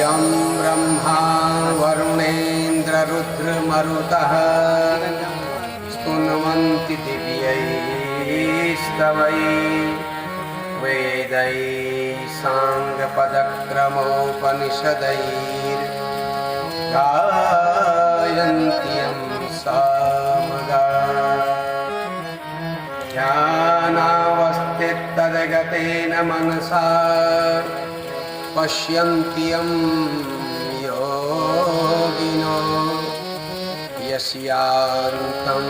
यं ब्रह्मा वरुणेन्द्ररुद्रमरुतः स्तुन्वन्ति दिव्यैस्तवैः वेदैः साङ्गपदक्रमोपनिषदैर्गायन्ति यं सामगा ध्यानावस्थिततद्गतेन मनसा पश्यन्ति यं योगिनो यस्यान्तं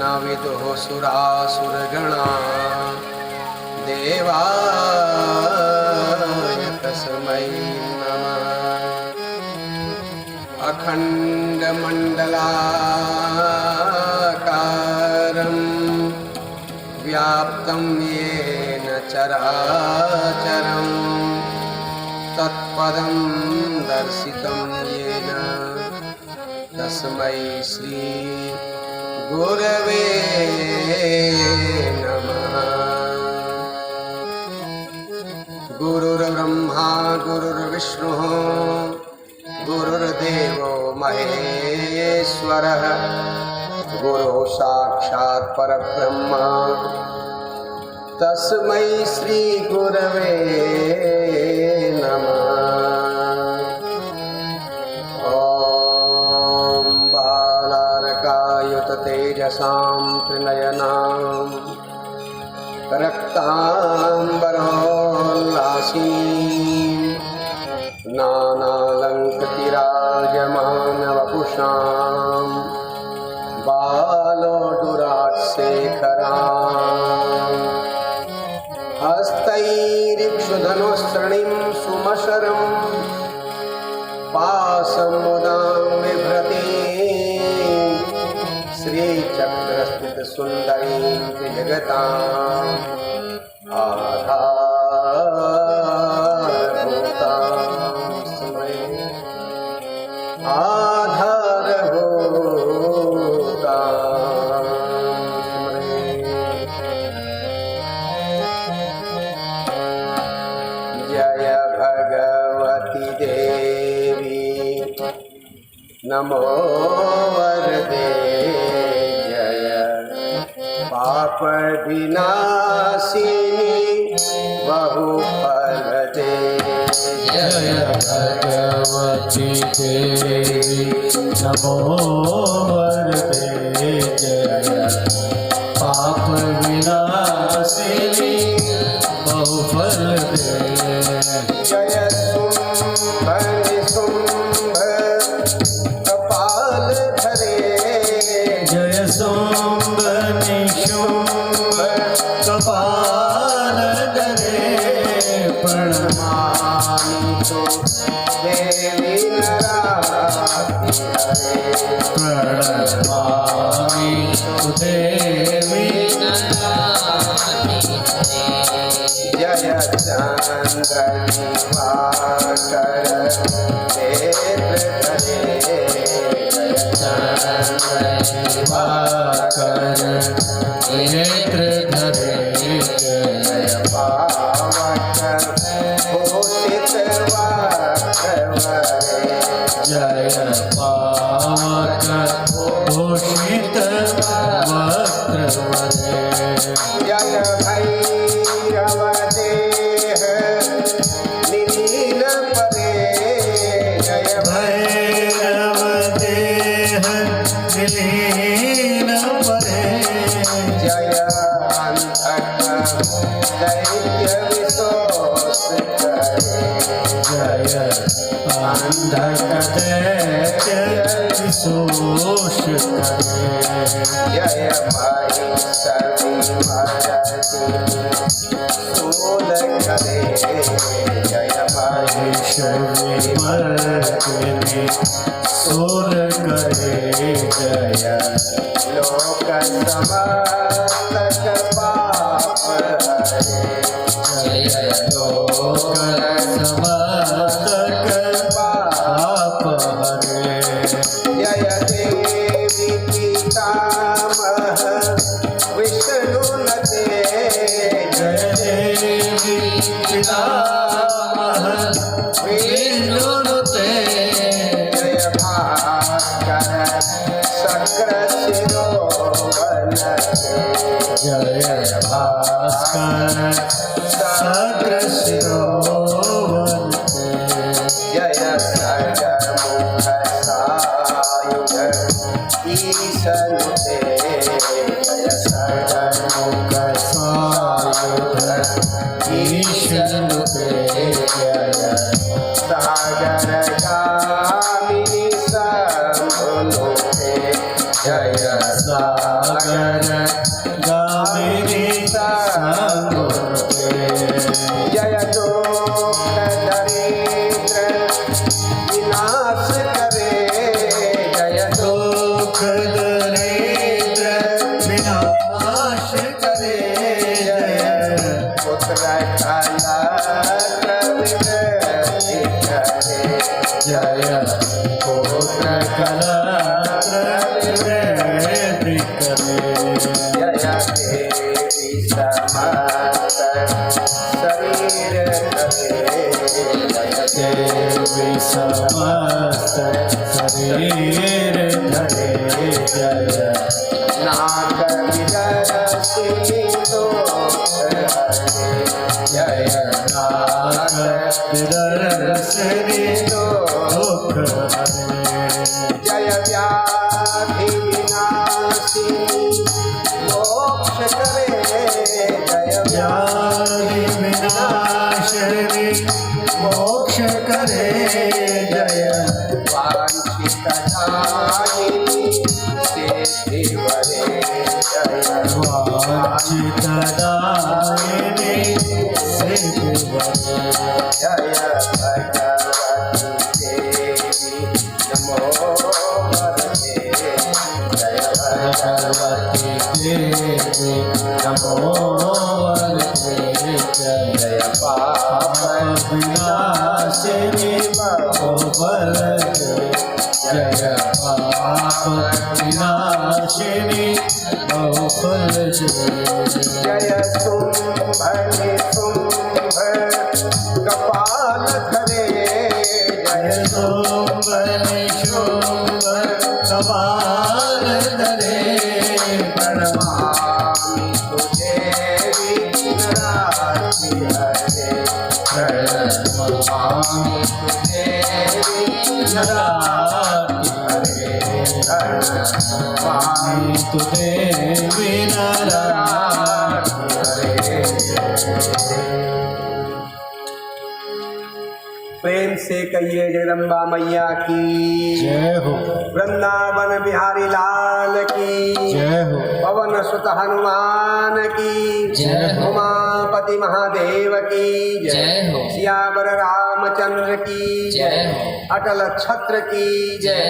न विदुः सुरासुरगणा देवाय तस्मै नमः। अखण्डमण्डलाकारं व्याप्तं येन चराचरं तत्पदं दर्शितं येन तस्मै श्री गुरवे नमः। गुरुर्ब्रह्मा गुरुर्विष्णुः गुरुर्देवो महेश्वरः गुरुः साक्षात् परब्रह्म तस्मै श्री गुरवे नमः। ॐ बालार्कायुततेजसां त्रिनयनां रक्ताम्बरोल्लासीं नानालङ्कृतिराजमानवपुषां बालोडुराट्शेखरां हस्तैरिक्षुधनुसृणिं सुमशरं पाशमुदां बिभ्रतीं श्रीचक्रस्थितसुन्दरीं त्रिजगताम् जय भगवती देवी नमो वरदे जय पाप विनाशिनी बहुफलदे जय भगवती देवी नमो वरदे जय पाप विनाशिनी बहुफलदे जय शुंभ निशुंभ कपाल धरे जय शुंभ निशुंभ कपाल धरे प्रणमामि तो देवी नराति हरे प्रणमामि देवी नराति जय चंद्र दिवाकर नेत्र धरे जय चंद्र दिवाकर नेत्र धरे जय पावक भूषित वक्र जय पावक भूषित वक्त्रवरे जय भैरव देह नील परे जय भैरव देह विलीन परे जय अंधक दैत्य विशोष करे जय अंधक दैत्य विशोष करे जय भाई सभी महाराज सोल करे जय भाई मर्दिनी सोल करे जय लोक समस्तक पाप हरे जय लोक समस्तक पाप हरे जय देवी पितामह विष्णु नते जय देवी पितामह विष्णु ईशनुते जय सगमुख सायुध ईशनुते जय सागर गामिनी शंभुनुते जय सागर गामिनी शंभुनुते जय दुख दरिद्र विनाश करे जय दुख दरिद्र विनाश करे जय पुत्र कलत्र विवृद्धि करे जय पुत्र कलत्र विवृद्धि करे जय देवी समस्त शरीर करे जय देवी समस्त शरीर धरे जय नाग विजयसिनी दोष हरे जय नाग विदर्शनी दुख हरे जय व्याधि विनाशिनी मोक्ष करे जय व्याधि विनाशिनी मोक्ष करे जय वांछित दायिनी सिद्धि वरे जय वांछित दायिनी सिद्धि वरे जय भगवती देवी नमो वरदे जय भगवती देवी नमो वरदे जय पाप विनाशिनी बहुबलदे जय पाप विनाशिनी बहुबलदे जय शुंभ निशुंभ कपाल धरे जय शुंभ निशुंभ कपाल धरे प्रणमामि तुझे विघ्नराशि हरे प्रणमामि तुझे विघ्नराशि हरे प्रणमामि तुझे प्रेम से कहिए जगदम्बा मैया की जय हो वृंदावन बिहारी लाल की जय हो पवन सुत हनुमान की जय हो। उमापति महादेव की जय हो। सियावर रामचंद्र की जय हो। अटल छत्र की जय।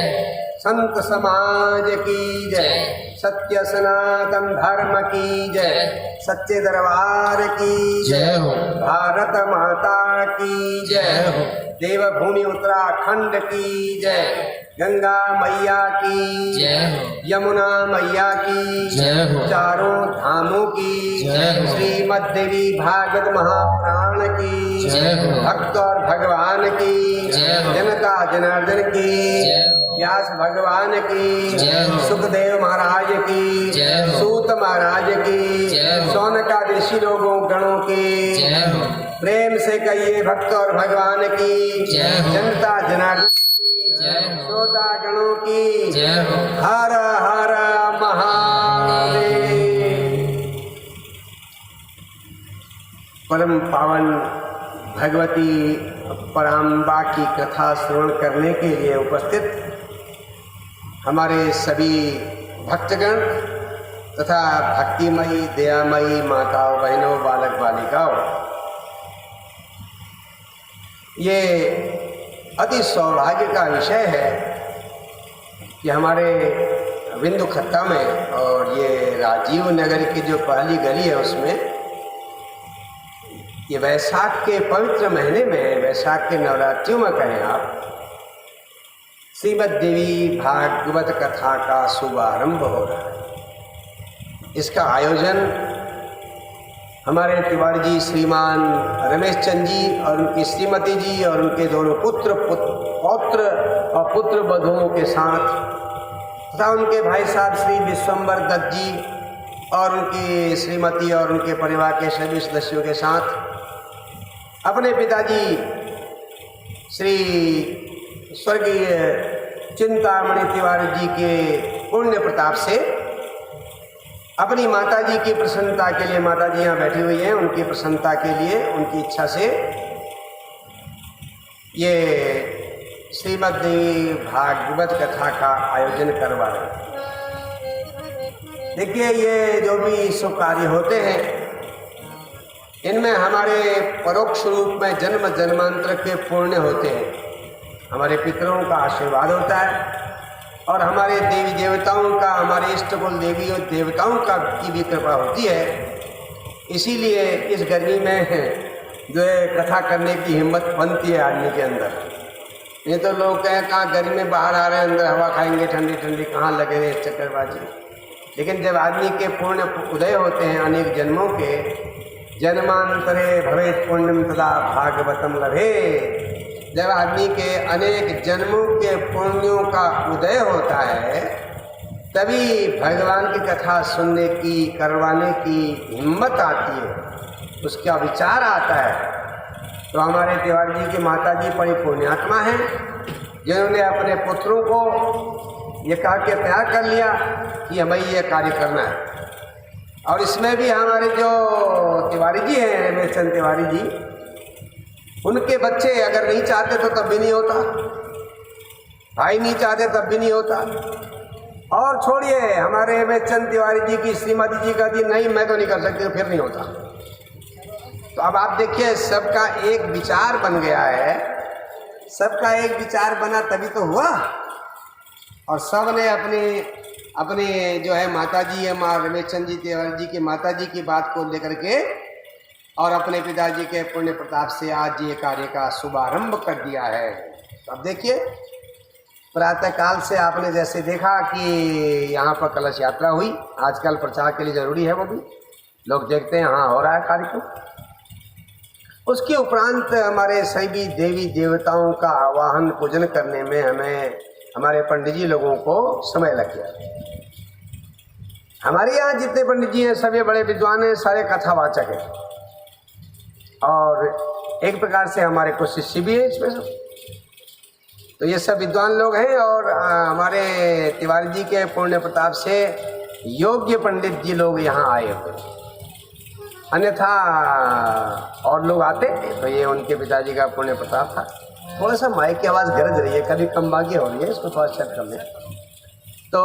संत समाज की जय जय। सत्य सनातन धर्म की जय सच्चे दरबार की जय हो भारत माता की जय हो। देवभूमि उत्तराखंड की जय गंगा मैया की जय हो। यमुना मैया की जय हो चारों धामों की जय हो। श्रीमद देवी भागवत महापुराण की जय हो। भक्त और भगवान की जय हो। जनता जनार्दन की जय हो। व्यास भगवान की जय हो। सुखदेव महाराज की जय हो। सूत महाराज की जय हो। सौनका ऋषि लोगों गणों की जय हो। प्रेम से कहिए भक्त और भगवान की जय हो। जनता जनार्दन की जय हो। श्रोता गणों की जय हो। हर हर महादेव। परम पावन भगवती पराम्बा की कथा श्रवण करने के लिए उपस्थित हमारे सभी भक्तगण तथा भक्तिमयी दयामयी माताओं बहनों बालक बालिकाओं, ये अति सौभाग्य का विषय है कि हमारे बिंदु खत्ता में और ये राजीव नगर की जो पहली गली है उसमें ये वैशाख के पवित्र महीने में, वैशाख के नवरात्रियों में कहें आप, श्रीमद देवी भागवत कथा का शुभारंभ हो रहा है। इसका आयोजन हमारे तिवारी जी श्रीमान रमेश चंद जी और उनकी श्रीमती जी और उनके दोनों पौत्र और पुत्र वधुओं के साथ तथा उनके भाई साहब श्री विश्वम्बर दत्त जी और उनकी श्रीमती और उनके परिवार के सभी सदस्यों के साथ अपने पिताजी श्री स्वर्गीय चिंतामणि तिवारी जी के पुण्य प्रताप से अपनी माता जी की प्रसन्नता के लिए, माता जी यहाँ बैठी हुई हैं, उनकी प्रसन्नता के लिए, उनकी इच्छा से ये श्रीमद् देवी भागवत कथा का आयोजन करवा रहे हैं। देखिए, ये जो भी शुभ कार्य होते हैं, इनमें हमारे परोक्ष रूप में जन्म जन्मांतर के पुण्य होते हैं। हमारे पितरों का आशीर्वाद होता है और हमारे देवी देवताओं का, हमारे इष्ट कुल देवी और देवताओं का की भी कृपा होती है। इसीलिए इस गर्मी में जो है कथा करने की हिम्मत बनती है आदमी के अंदर। नहीं तो लोग कहें कहाँ गर्मी में बाहर आ रहे हैं, अंदर हवा खाएंगे ठंडी ठंडी, कहाँ लगे रहे चक्करबाजी। लेकिन जब आदमी के पुण्य उदय होते हैं अनेक जन्मों के, जन्मांतरे भवेत् पुण्यम तदा भागवतम लभे, जब आदमी के अनेक जन्मों के पुण्यों का उदय होता है, तभी भगवान की कथा सुनने की, करवाने की हिम्मत आती है, उसका विचार आता है। तो हमारे तिवारी जी की माता जी बड़ी पुण्यात्मा हैं, जिन्होंने अपने पुत्रों को ये कहा के तैयार कर लिया कि हमें ये कार्य करना है। और इसमें भी हमारे जो तिवारी जी हैं, रमेश चंद तिवारी जी, उनके बच्चे अगर नहीं चाहते तो तब भी नहीं होता, भाई नहीं चाहते तब भी नहीं होता। और छोड़िए, हमारे रमेश चंद तिवारी जी की श्रीमती जी का जी नहीं, मैं तो नहीं कर सकती, तो फिर नहीं होता। तो अब आप देखिए, सबका एक विचार बन गया है, सबका एक विचार बना तभी तो हुआ। और सब ने अपने जो है माता जी है, माँ रमेश चंद जी तिवारी जी की माता जी की बात को लेकर के और अपने पिताजी के पुण्य प्रताप से आज ये कार्य का शुभारंभ कर दिया है। अब देखिए, प्रातःकाल से आपने जैसे देखा कि यहाँ पर कलश यात्रा हुई, आजकल प्रचार के लिए ज़रूरी है, वो भी लोग देखते हैं हाँ हो रहा है कार्यक्रम। उसके उपरांत हमारे सभी देवी देवताओं का आवाहन पूजन करने में हमें हमारे पंडित जी लोगों को समय लग गया। हमारे यहाँ जितने पंडित जी हैं सभी बड़े विद्वान हैं, सारे कथावाचक हैं, और एक प्रकार से हमारे कुछ शिष्य भी हैं इसमें सब। तो ये सब विद्वान लोग हैं और हमारे तिवारी जी के पुण्य प्रताप से योग्य पंडित जी लोग यहाँ आए हुए, अन्यथा और लोग आते तो ये उनके पिताजी का पुण्य प्रताप था। थोड़ा सा माइक की आवाज़ गरज रही है, कभी कम बाकी हो रही है, इसको थोड़ा सेट कर लें। तो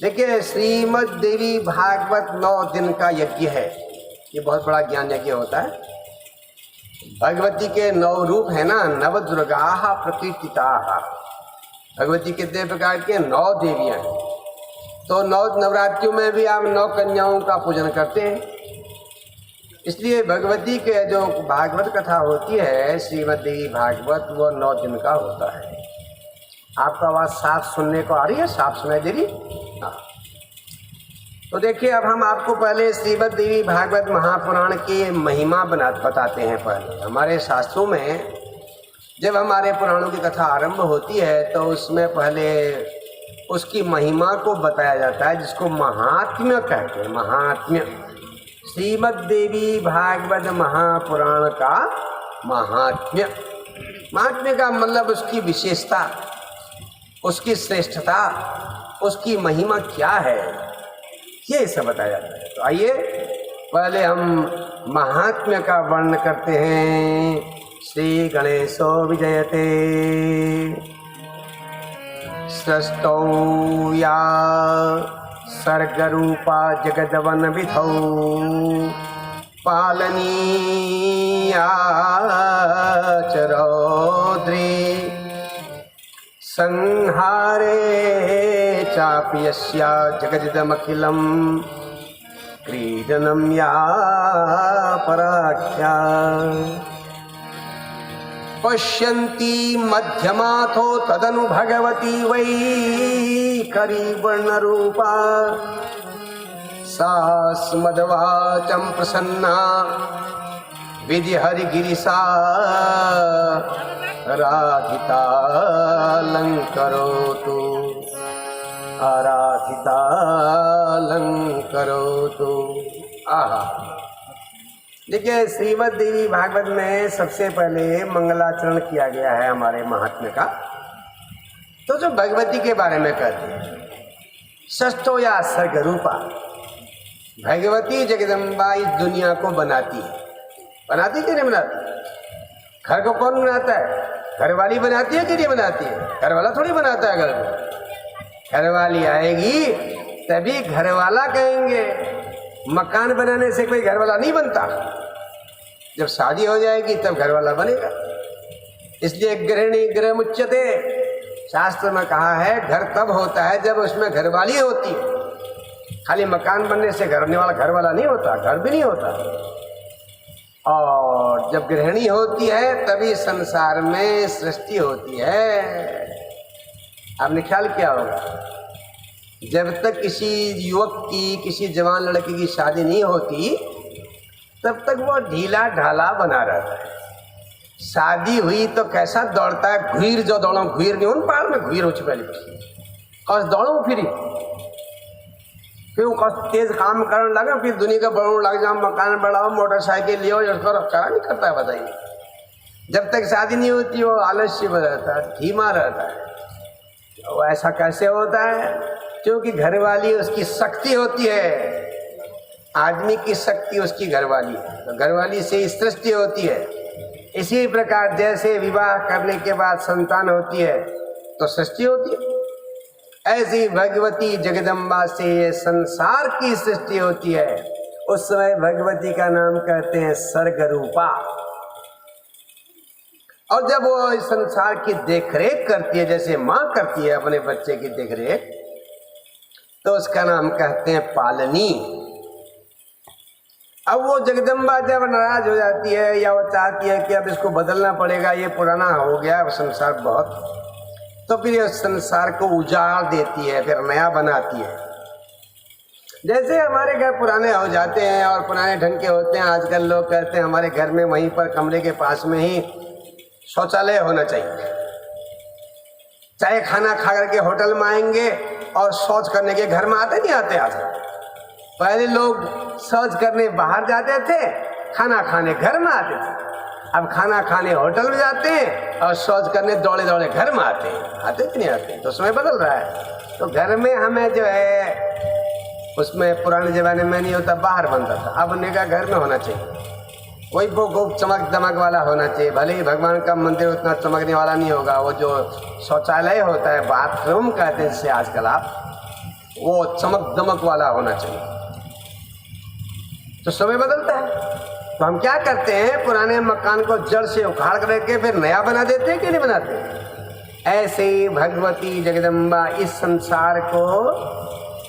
देखिए, श्रीमद् देवी भागवत 9 दिन का यज्ञ है, ये बहुत बड़ा ज्ञान यज्ञ होता है। भगवती के 9 रूप है ना, नव दुर्गा प्रकीर्तिता। भगवती कितने प्रकार के 9 देवियाँ हैं। तो 9 नवरात्रियों में भी आप 9 कन्याओं का पूजन करते हैं। इसलिए भगवती के जो भागवत कथा होती है, श्रीमद् देवी भागवत, वो 9 दिन का होता है। आपका आवाज़ साफ सुनने को आ रही है, साफ सुनाई दे रही? हाँ। तो देखिए, अब हम आपको पहले श्रीमद् देवी भागवत महापुराण की महिमा बताते हैं। पहले हमारे शास्त्रों में जब हमारे पुराणों की कथा आरंभ होती है तो उसमें पहले उसकी महिमा को बताया जाता है, जिसको महात्म्य कहते हैं। महात्म्य, श्रीमद् देवी भागवत महापुराण का महात्म्य। महात्म्य का मतलब उसकी विशेषता, उसकी श्रेष्ठता, उसकी महिमा क्या है, ये सब बताया जाता है। तो आइए पहले हम महात्म्य का वर्णन करते हैं। श्री गणेशो विजयते सृष्टौ या सर्गरूपा जगदवन विधौ पालनीया च रौद्री संहारे चापि यस्या जगदिदमखिलं क्रीडनं या पराख्या पश्यन्ति मध्यमाथो तदनु भगवती वै करीवर्णरूपा सा स्मद्वाचं प्रसन्ना विधिहरिगिरिसा आराधितालंकरोतु आराधितालंकरोतु। आहा, देखिए, श्रीमद् देवी भागवत में सबसे पहले मंगलाचरण किया गया है हमारे महात्म्य का। तो जो भगवती के बारे में कहते हैं, षष्ठो या सर्ग रूपा, भगवती जगदम्बा इस दुनिया को बनाती है। बनाती कि नहीं बनाती? घर को कौन बनाता है? घरवाली बनाती है कि नहीं बनाती है? घरवाला थोड़ी बनाता है घर को। घरवाली आएगी तभी घरवाला कहेंगे। मकान बनाने से कोई घरवाला नहीं बनता, जब शादी हो जाएगी तब घरवाला बनेगा। इसलिए गृहिणी गृह मुच्यते, शास्त्र में कहा है घर तब होता है जब उसमें घरवाली होती है। खाली मकान बनने से घर वाला नहीं होता, घर भी नहीं होता। और जब गृहिणी होती है तभी संसार में सृष्टि होती है। आपने ख्याल किया होगा, जब तक किसी युवक की, किसी जवान लड़के की शादी नहीं होती तब तक वो ढीला ढाला बना रहता है। शादी हुई तो कैसा दौड़ता है, घुईर जो दौड़ो, घुईर नहीं, उन पहाड़ में घुईर हो चुका है, कस दौड़ो फिर वो कस तेज काम करने लगा, फिर दुनिया का बढ़ो लग जाओ, मकान बढ़ाओ, मोटरसाइकिल लियो, उसको रक्षा नहीं करता है। बताइए, जब तक शादी नहीं होती वो आलस्य में रहता है, धीमा रहता है। वो ऐसा कैसे होता है? क्योंकि घरवाली उसकी शक्ति होती है। आदमी की शक्ति उसकी घरवाली है, तो घरवाली से ही सृष्टि होती है। इसी प्रकार जैसे विवाह करने के बाद संतान होती है तो सृष्टि होती है, ऐसी भगवती जगदम्बा से ये संसार की सृष्टि होती है। उस समय भगवती का नाम कहते हैं सर्ग रूपा। और जब वो इस संसार की देखरेख करती है, जैसे माँ करती है अपने बच्चे की देखरेख, तो उसका नाम कहते हैं पालनी। अब वो जगदम्बा जब नाराज हो जाती है या वो चाहती है कि अब इसको बदलना पड़ेगा, ये पुराना हो गया संसार बहुत, तो फिर ये संसार को उजाड़ देती है, फिर नया बनाती है। जैसे हमारे घर पुराने हो जाते हैं और पुराने ढंग के होते हैं, आजकल लोग कहते हैं हमारे घर में वहीं पर कमरे के पास में ही शौचालय होना चाहिए। चाहे खाना खा करके होटल में आएंगे और शौच करने के घर में आते नहीं आते। आज पहले लोग शौच करने बाहर जाते थे, खाना खाने घर में आते थे। अब खाना खाने होटल में जाते हैं और शौच करने दौड़े दौड़े घर में आते हैं। आते कि नहीं आते? तो समय बदल रहा है। तो घर में हमें जो है, उसमें पुराने ज़माने में नहीं होता, बाहर बनता था, अब उन्हें का घर में होना चाहिए। वही वो चमक दमक वाला होना चाहिए। भले ही भगवान का मंदिर उतना चमकने वाला नहीं होगा, वो जो शौचालय होता है, बाथरूम कहते हैं जिसे आजकल आप, वो चमक दमक वाला होना चाहिए। तो समय बदलता है, तो हम क्या करते हैं, पुराने मकान को जड़ से उखाड़ करके फिर नया बना देते हैं कि नहीं बनाते? ऐसे ही भगवती जगदम्बा इस संसार को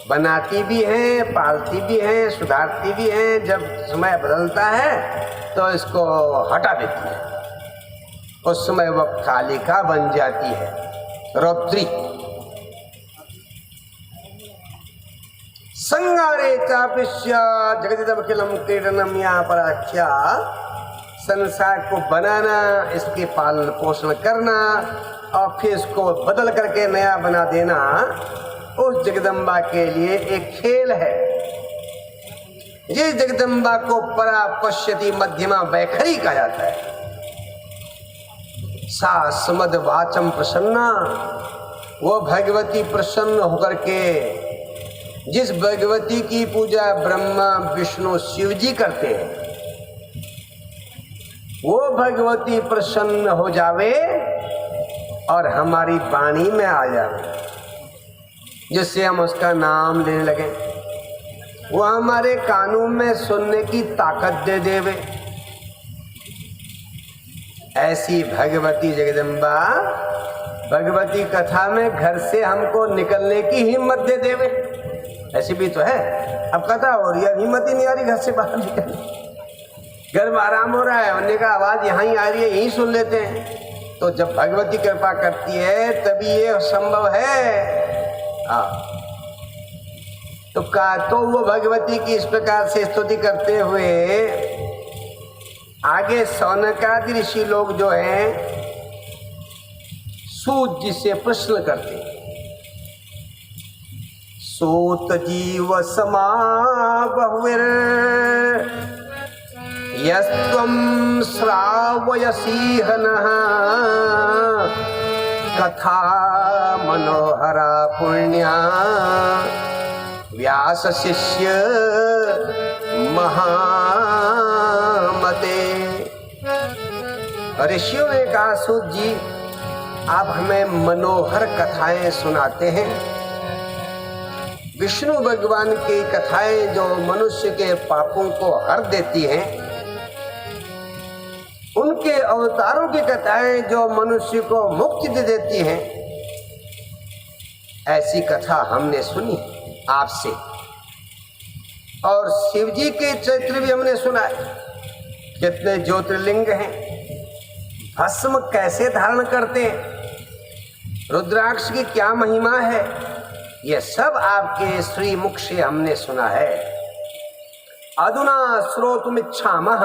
बनाती भी हैं, पालती भी हैं, सुधारती भी हैं। जब समय बदलता है तो इसको हटा देती है। उस समय वह कालिका बन जाती है, रौद्री। संगारे चापिष्य जगदिदमखिलम क्रीडनम या पराख्या। संसार को बनाना, इसके पालन पोषण करना और फिर इसको बदल करके नया बना देना उस जगदम्बा के लिए एक खेल है। ये जगदम्बा को परा पश्यति मध्यमा वैखरी कहा जाता है। सा समद वाचम प्रसन्ना, वो भगवती प्रसन्न होकर के, जिस भगवती की पूजा ब्रह्मा विष्णु शिव जी करते हैं, वो भगवती प्रसन्न हो जावे और हमारी वाणी में आ जावे, जिससे हम उसका नाम लेने लगे। वो हमारे कानों में सुनने की ताकत दे देवे। ऐसी भगवती जगदम्बा भगवती कथा में घर से हमको निकलने की हिम्मत दे देवे। ऐसी भी तो है। अब कथा हो रही है, हिम्मत ही नहीं आ रही घर से बाहर निकलने। घर में आराम हो रहा है, उन्हें का आवाज यहाँ ही आ रही है, यहीं सुन लेते हैं। तो जब भगवती कृपा करती है तभी ये संभव है। हाँ, तो वो भगवती की इस प्रकार से स्तुति करते हुए आगे सौनकादि ऋषि लोग जो हैं सूत जी से प्रश्न करते हैं। सूत जीव समा बहुविर यस्त्वं श्रावयसी हनः कथा मनोहरा पुण्या व्यास शिष्य महामते। ऋषियों ने कहा सूत जी आप हमें मनोहर कथाएं सुनाते हैं। विष्णु भगवान की कथाएं जो मनुष्य के पापों को हर देती हैं, उनके अवतारों की कथाएं जो मनुष्य को मुक्ति दे देती हैं, ऐसी कथा हमने सुनी आपसे। और शिव जी के चरित्र भी हमने सुना है, कितने ज्योतिर्लिंग हैं, भस्म कैसे धारण करते हैं, रुद्राक्ष की क्या महिमा है, यह सब आपके श्री मुख से हमने सुना है। अधुना श्रोतुमिच्छामः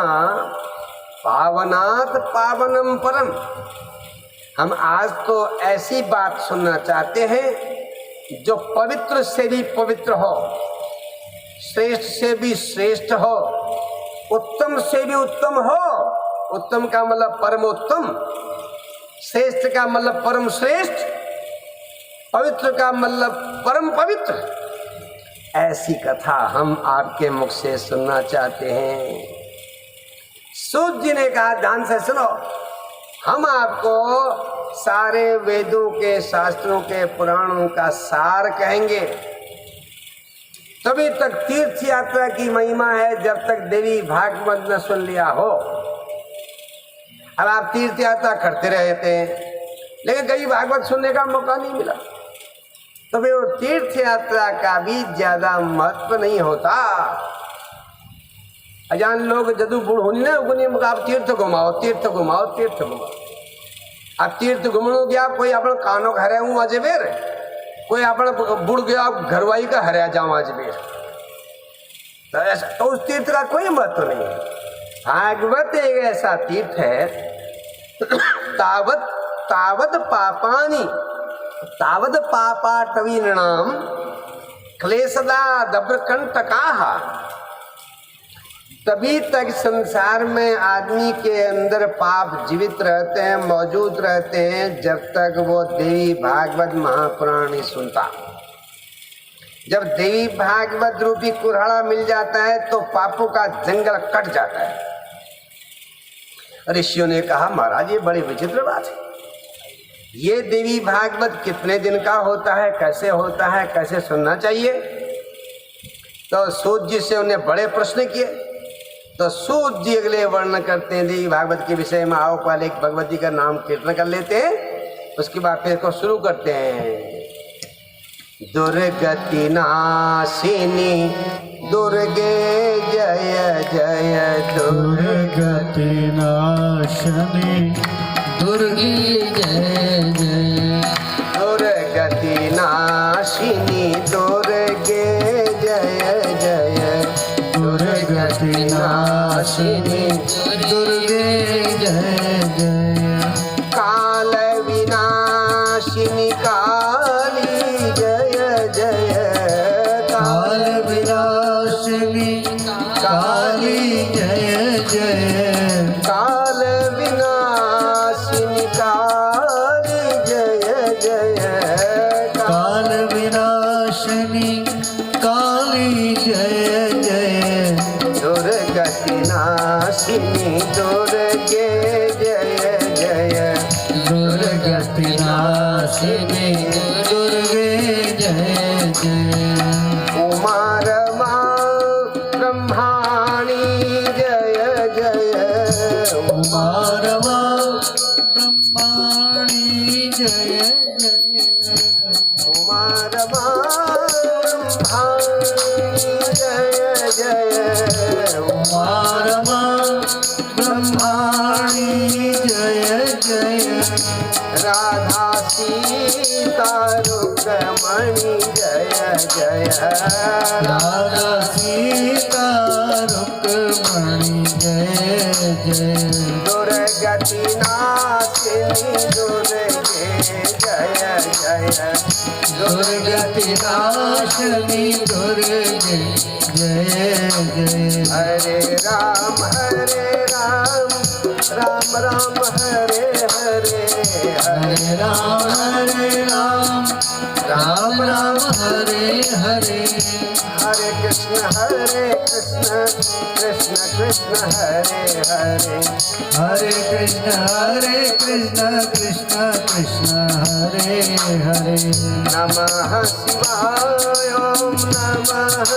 पावनात् पावनम परम। हम आज तो ऐसी बात सुनना चाहते हैं जो पवित्र से भी पवित्र हो, श्रेष्ठ से भी श्रेष्ठ हो, उत्तम से भी उत्तम हो। उत्तम का मतलब परमोत्तम, श्रेष्ठ का मतलब परम श्रेष्ठ, पवित्र का मतलब परम पवित्र। ऐसी कथा हम आपके मुख से सुनना चाहते हैं। सूत जी ने कहा ध्यान से सुनो, हम आपको सारे वेदों के, शास्त्रों के, पुराणों का सार कहेंगे। तभी तक तीर्थ यात्रा की महिमा है जब तक देवी भागवत न सुन लिया हो। अब आप तीर्थ यात्रा करते रहते हैं लेकिन कभी भागवत सुनने का मौका नहीं मिला, तो फिर वो तीर्थ यात्रा का भी ज्यादा महत्व नहीं होता। अजान लोग जदू बूढ़ होनी ना उगनी आप तीर्थ घुमाओ, तीर्थ घुमाओ, तीर्थ घुमाओ। अब तीर्थ घुमणो गया, कोई अपना कानो का हरे हूँ अजमेर, कोई अपना बुढ़ गया घरवाई का हरिया जाऊँ अजमेर, तो ऐसा तो उस तीर्थ का कोई महत्व नहीं है। भागवत एक ऐसा तीर्थ है तावत तावत पापानि तावत पापाटवीनाम क्लेशदा दब्रकंटकाः। तभी तक संसार में आदमी के अंदर पाप जीवित रहते हैं, मौजूद रहते हैं, जब तक वो देवी भागवत महापुराण नहीं सुनता। जब देवी भागवत रूपी कुल्हाड़ा मिल जाता है तो पापों का जंगल कट जाता है। ऋषियों ने कहा महाराज ये बड़ी विचित्र बात है, ये देवी भागवत कितने दिन का होता है, कैसे होता है, कैसे सुनना चाहिए? तो सूत जी से उन्हें बड़े प्रश्न किए। तो सूत जी अगले वर्णन करते हैं देवी भागवत के विषय में। आओ पहले एक भगवती का नाम कीर्तन कर लेते हैं, उसके बाद फिर को शुरू करते हैं। दुर्गति नाशिनी दुर्गे जय जय, दुर्गति नाशिनी दुर्गे जय जय, दुर्गति नाशिनी दुर्गे जय जय, दुर्गति नाशिनी दुर्गे जय जय, काल विनाशिनी काली जय जय, काल विनाशिनी काली जय जय, काल विनाशिनी काली जय जय, काल विनाशिनी काली जय जय, दुर्गति नाशिनी दुर्गे जय जय, दुर्गति नाशिनी दुर्गे जय जय, उमा रमा ब्रह्माणी जय जय, उमा रमा ब्रह्माणी जय जय, उमा रमा ब्रह्माणी जय जय, उमा रमा ब्रह्माणी जय जय, राधा सीता रुक्मणी जय जय, राधा सीता रुक्मणी जय जय, दुर्गति नाशिनी दुर्गे जय जय, दुर्गति नाशिनी दुर्गे जय जय, हरे राम राम राम राम हरे हरे हरे राम राम राम हरे हरे हरे कृष्ण कृष्ण कृष्ण हरे हरे हरे कृष्ण कृष्ण कृष्ण हरे हरे नमः शिवाय ओम नमः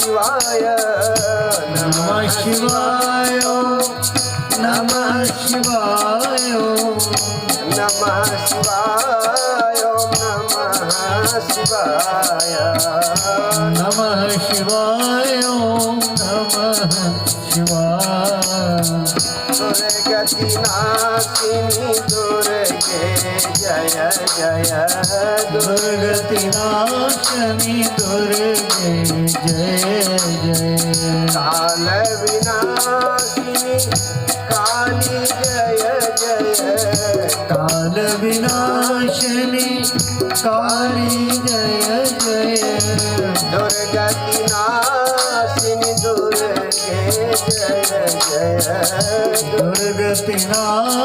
शिवाय नमः शिवाय नमः शिवाय नमः शिवाय ओम नमः शिवाय नमः शिवाय नमः शिवाय दुर्गतिनाशिनी दुर्गे जय जय दुर्गतिनाशनी दुर्गे जय जय काल विनाशिनी काली जय जय काल विनाशिनी काली जय जय दुर्गतिनाशिनी दुर्गे जय जय दुर्गतिनाशनी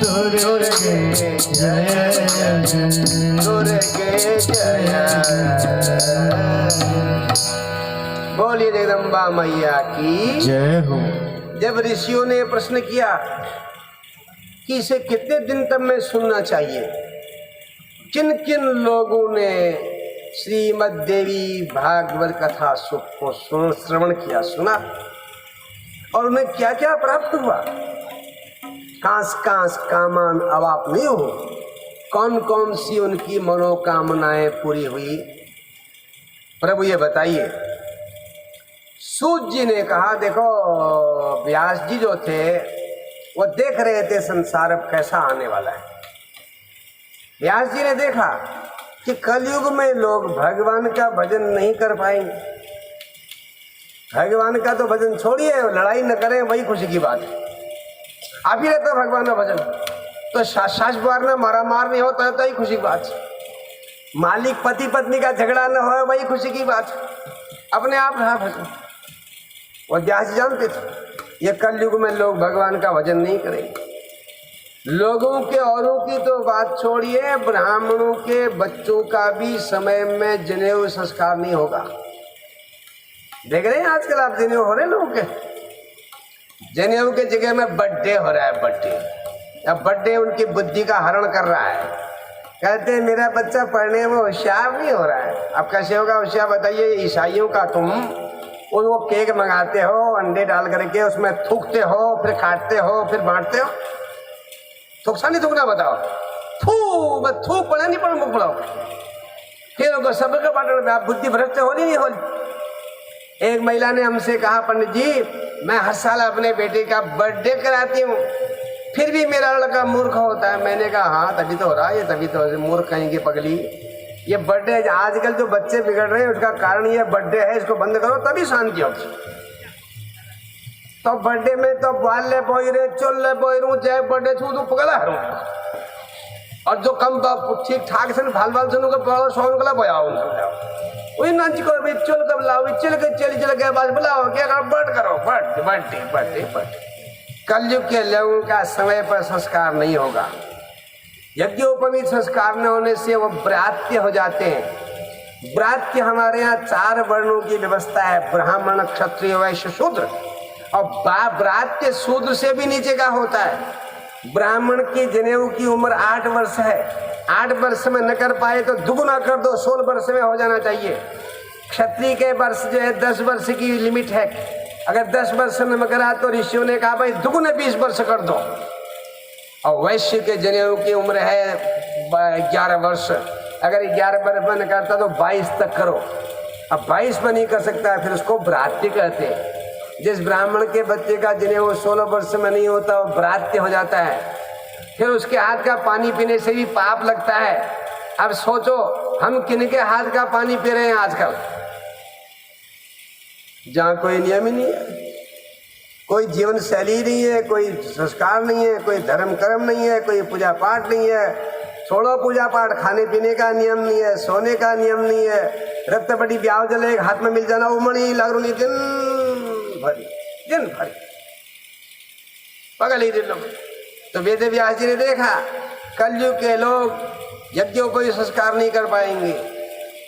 दुर्गे जय जय दुर्गे जय बोलिए जगदम्बा मैया की जय हो। जब ऋषियों ने प्रश्न किया कि इसे कितने दिन तक में सुनना चाहिए, किन किन लोगों ने श्रीमद् देवी भागवत कथा सुख को श्रवण किया, सुना, और उन्हें क्या क्या प्राप्त हुआ, कांस कांस कामान अवाप नहीं हो, कौन कौन सी उनकी मनोकामनाएं पूरी हुई, प्रभु ये बताइए। सूत जी ने कहा, देखो व्यास जी जो थे वो देख रहे थे संसार अब कैसा आने वाला है। व्यास जी ने देखा कि कलयुग में लोग भगवान का भजन नहीं कर पाएंगे। भगवान का तो भजन छोड़िए, लड़ाई न करें वही खुशी की बात है। आप ही रहता भगवान का भजन, तो सास बार में मारा मार नहीं होता है तो ही खुशी की बात है। मालिक पति पत्नी का झगड़ा न हो वही खुशी की बात है। अपने आप रहा भजन। और व्यास जी जानते थे ये कलयुग में लोग भगवान का भजन नहीं करेंगे। लोगों के औरों की तो बात छोड़िए, ब्राह्मणों के बच्चों का भी समय में जनेऊ संस्कार नहीं होगा। देख रहे हैं आजकल आप, जनेऊ हो रहे लोगों के, जनेऊ के जगह में बर्थडे हो रहा है। बर्थडे, अब बर्थडे उनकी बुद्धि का हरण कर रहा है। कहते हैं मेरा बच्चा पढ़ने में होशियार नहीं हो रहा है। अब कैसे होगा होशियार बताइए। ईसाइयों का तुम वो केक मंगाते हो, अंडे डाल करके उसमें थूकते हो, फिर काटते हो, फिर बांटते हो। थूकसा नहीं थूकना बताओ। थूक पड़ा नहीं पड़ा, मुख पड़ाओ, फिर उनको सबके बांटने में आप बुद्धि भ्रष्ट हो नहीं होली। एक महिला ने हमसे कहा, पंडित जी मैं हर साल अपने बेटे का बर्थडे कराती हूँ, फिर भी मेरा लड़का मूर्ख होता है। मैंने कहा हाँ तभी तो हो रहा है, ये तभी तो मूर्ख कहेंगे पगली। ये बर्थडे आजकल जो बच्चे बिगड़ रहे हैं उसका कारण ये बर्थडे है, इसको बंद करो तभी शांति होगी। तो बर्थडे में तो बाले बोयरे चोले बोयरू जय बर्थडे छू तो पगला है। और जो कम ठीक ठाक से भाल भाल सुनो को सोन को बोयाओ वही नाच को भी चल कब लाओ चल के चल के बाद बुलाओ क्या करो बर्थ करो बर्थडे बर्थडे बर्थडे बर्थडे। कलयुग के लोगों का समय पर संस्कार नहीं होगा। यज्ञोपवीत संस्कार न होने से वो ब्रात्य हो जाते हैं। ब्रात्य हमारे यहाँ 4 वर्णों की व्यवस्था है, ब्राह्मण क्षत्रिय वैश्य शूद्र। और ब्रात्य शूद्र से भी नीचे का होता है। ब्राह्मण की जनेऊ की उम्र 8 वर्ष है, 8 वर्ष में न कर पाए तो दुगुना कर दो, 16 वर्ष में हो जाना चाहिए। क्षत्रिय के वर्ष जो है 10 वर्ष की लिमिट है, अगर 10 वर्ष में करा तो ऋषियों ने कहा भाई दुगुने 20 वर्ष कर दो। और वैश्य के जनेऊ की उम्र है 11 वर्ष, अगर 11 वर्ष में करता तो 22 तक करो। अब 22 में नहीं कर सकता फिर उसको भ्रात्य कहते हैं। जिस ब्राह्मण के बच्चे का जनेऊ 16 वर्ष में नहीं होता वो भ्रात्य हो जाता है, फिर उसके हाथ का पानी पीने से भी पाप लगता है। अब सोचो हम किनके हाथ का पानी पी रहे हैं आजकल, जहाँ कोई नियम ही नहीं है, कोई जीवन शैली नहीं है, कोई संस्कार नहीं है, कोई धर्म कर्म नहीं है, कोई पूजा पाठ नहीं है। छोड़ो पूजा पाठ, खाने पीने का नियम नहीं है, सोने का नियम नहीं है। रक्त बड़ी ब्याह जले हाथ में मिल जाना उमड़ी लग रही दिन भरी पगल ही लोग। तो वेद व्यास जी ने देखा कलयुग के लोग यज्ञोपवीत संस्कार नहीं कर पाएंगे,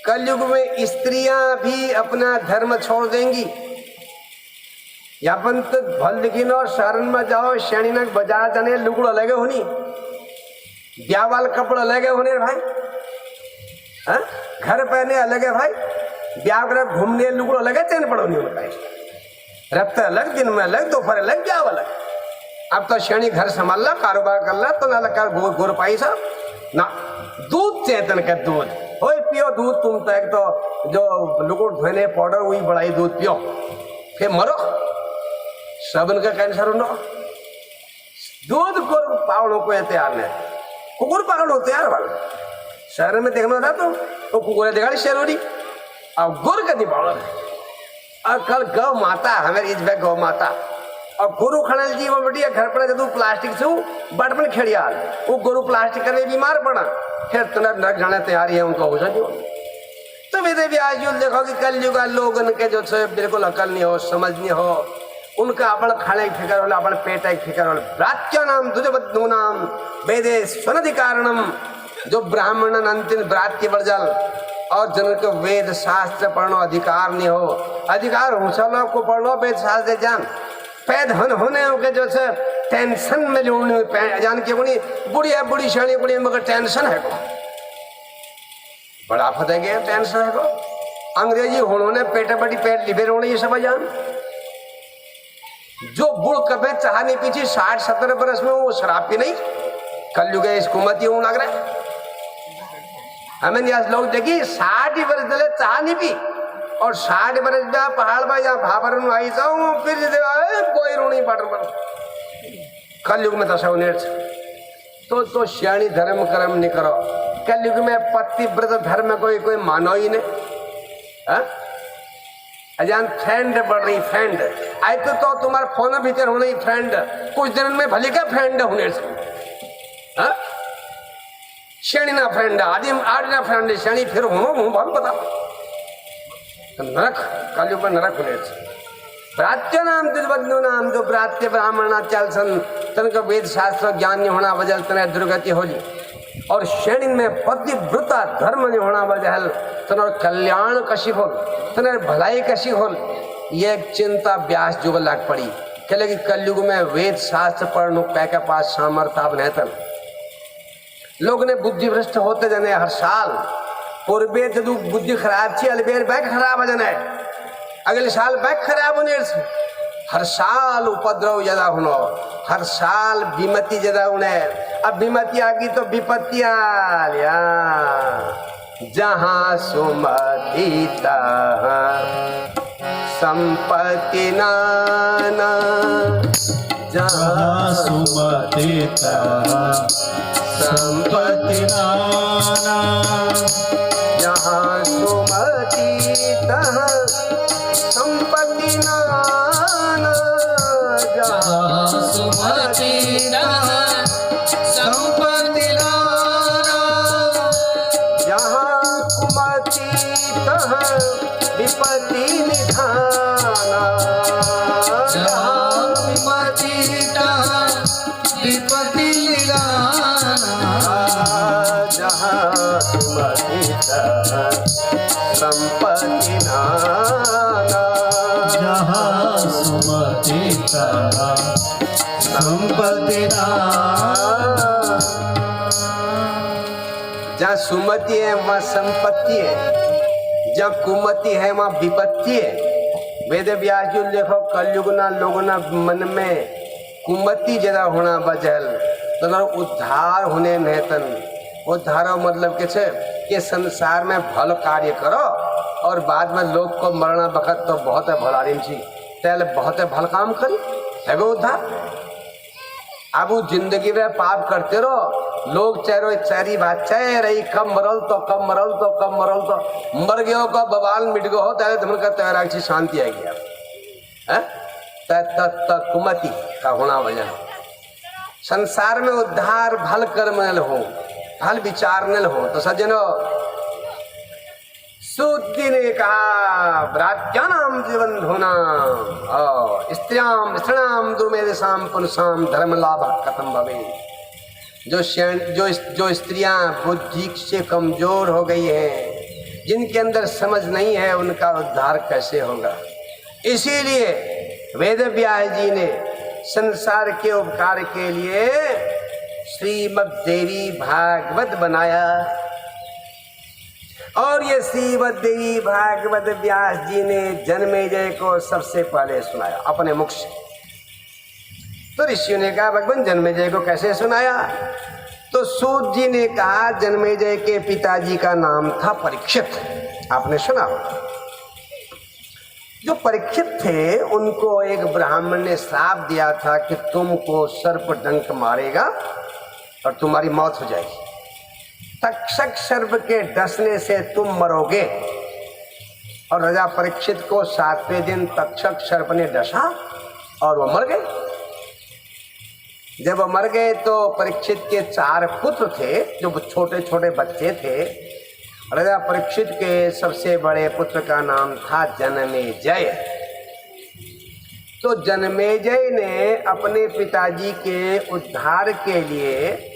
कलयुग में स्त्रियां भी अपना धर्म छोड़ देंगी। यापन तो भल लिखी और शरण में जाओ श्रेणी न बाजार जाने लुगड़ो लगे होनी, ब्याह वाल कपड़ा लगे होने भाई, हा? घर पहने अलग है भाई, ब्याह कर घूमने लुगड़ो लगे चैन पड़ो नहीं होता है, रफ्त अलग, दिन में अलग, दोपहर अलग, ब्याह अलग। अब तो श्रेणी घर संभाल ला, कारोबार कर ला, तो ना लगा गोर पाई साहब ना। दूध चेतन का दूध ओए पियो दूध, तुम तो एक तो जो लुगड़ धोने पाउडर वही बढ़ाई दूध पियो फिर मरो, सबन का कैंसर हो। दूध को पावड़ों को तैयार नहीं, कुकुर पावड़ो तैयार वाला शहर में देखना था तो कुकुर देखा शेरोरी और गुर का पावड़। और कल गौ माता हमारे इस बैग गौ माता और गुरु खनल जी वो बढ़िया घर पर जब प्लास्टिक से बटपन खेड़ियाल वो गुरु प्लास्टिक करने बीमार पड़ा, फिर तुरंत नरक जाने तैयारी है उनका हो सके। तो वेद व्यास जी देखो कि कलयुग लोगन के जो बिल्कुल अकल नहीं हो, समझ नहीं हो, उनका अपन खाने की फिक्र होला, अपन पेट की फिक्र होला। प्राच्य नाम तुझ बद्धू नाम वेदे स्वनधि कारणम, जो ब्राह्मण अंतिम ब्रात्य वर्जल और जन को वेद शास्त्र पढ़नो अधिकार नहीं हो, अधिकार हुसलो को पढ़ वेद शास्त्र जान पैद होने के जो से टेंशन में जोड़ने जान के बुढ़ी शाणी बुढ़ी मगर टेंशन है को बड़ा फतेह गया टेंशन है को अंग्रेजी होने पेट बड़ी पेट लिबे रोने ये सब जान। जो बुढ़ कभी चाह नहीं पीछे 60-70 बरस में वो शराब पी नहीं, कलयुग इसको मत यूं लग रहा है। हमें आज लोग देखी 60 बरस दले चाह नहीं पी और 60 बरस जा पहाड़ में या भाबर में आई जाऊं फिर कोई रोनी पाटर पर कलयुग में दशा तो श्याणी धर्म कर्म नहीं करो। कलयुग में पतिव्रत धर्म कोई मानो ही नहीं। अजान फ्रेंड बढ़ रही फ्रेंड आई तो तुम्हारे फोन भीतर होने ही फ्रेंड कुछ दिन में भले का फ्रेंड होने से श्रेणी ना फ्रेंड आदि आठ ना फ्रेंड श्रेणी फिर हूँ बहुत बता तो नरक कलयुग में नरक होने से। प्राच्य नाम तुझ बदलू नाम जो प्राच्य ब्राह्मण चल सन तन का वेद शास्त्र ज्ञान नहीं होना वजह तन दुर्गति होली और श्रेणी में पतिव्रता धर्म नहीं होना वजह तन कल्याण कशी हो तन भलाई कशी हो। ये एक चिंता व्यास जुग लाग पड़ी कहले कि कलयुग में वेद शास्त्र पढ़ने पै के पास सामर्थ्य नहीं तन लोग ने बुद्धि भ्रष्ट होते जाने हर साल पूर्वे जब बुद्धि खराब थी अलबेर बैग खराब हो जाना है अगले साल बैग खराब होने से हर साल उपद्रव ज्यादा होना हर साल विमति ज्यादा होने। अब विमति आ गई तो विपत्ति आ लिया जहाँ सुमति संपत्ति नाना जहाँ सुमति संपत्ति नाना जहाँ सुमति तहाँ संपत्ति नाना जहाँ सुमति तहाँ संपत्ति नाना जहाँ सुमति तहाँ विपत्ति निधाना जहाँ सुमति तहाँ विपत्ति निधाना जहाँ सुमति तहाँ संपत्ति नाना जहाँ सुमति तहाँ संपत्ति नाना। जहाँ सुमति है वहाँ संपत्ति है, जहाँ कुमति है वहाँ विपत्ति है। वेद व्यास जी देखो कलयुग ना लोग ना मन में कुमति ज्यादा होना बजल तो उद्धार होने नहतन उद्धार मतलब के छे कि संसार में भल कार्य करो और बाद में लोग को मरना बखत तो बहुत है भल आदमी छी तेल बहुत है भल काम करी है उद्धार। अब वो जिंदगी में पाप करते रहो लोग चेहरो चेहरी बात चाहे रही कम मरल तो कम मरल तो कम मरल तो मर गयो का बवाल मिट गयो तेरे तुम का तैयार अच्छी शांति आई गया है कुमति का होना वजह संसार में उद्धार भल कर्म न हो भल विचार न हो। तो सज्जनो सुत सूत जी ने कहा भ्रात्यानाम जीवन धोनाम और स्त्रियाम स्त्रीणाम दुर्मेधसाम पुनसाम धर्म लाभ खत्म भवे। जो स्त्रियां बुद्धि से कमजोर हो गई हैं, जिनके अंदर समझ नहीं है, उनका उद्धार कैसे होगा। इसीलिए वेद व्यास जी ने संसार के उपकार के लिए श्रीमद् देवी भागवत बनाया। और ये श्रीमद् देवी भागवत व्यास जी ने जन्मेजय को सबसे पहले सुनाया अपने मुख से। तो ऋषियों ने कहा भगवान जन्मेजय को कैसे सुनाया? तो सूत जी ने कहा जन्मेजय के पिताजी का नाम था परीक्षित। आपने सुना? जो परीक्षित थे उनको एक ब्राह्मण ने श्राप दिया था कि तुमको सर्प डंक मारेगा और तुम्हारी मौत हो जाएगी। तक्षक सर्प के डसने से तुम मरोगे। और राजा परीक्षित को 7वें दिन तक्षक सर्प ने डसा और वो मर गए। जब वो मर गए तो परीक्षित के 4 पुत्र थे, जो छोटे छोटे बच्चे थे। राजा परीक्षित के सबसे बड़े पुत्र का नाम था जनमेजय। तो जनमेजय ने अपने पिताजी के उद्धार के लिए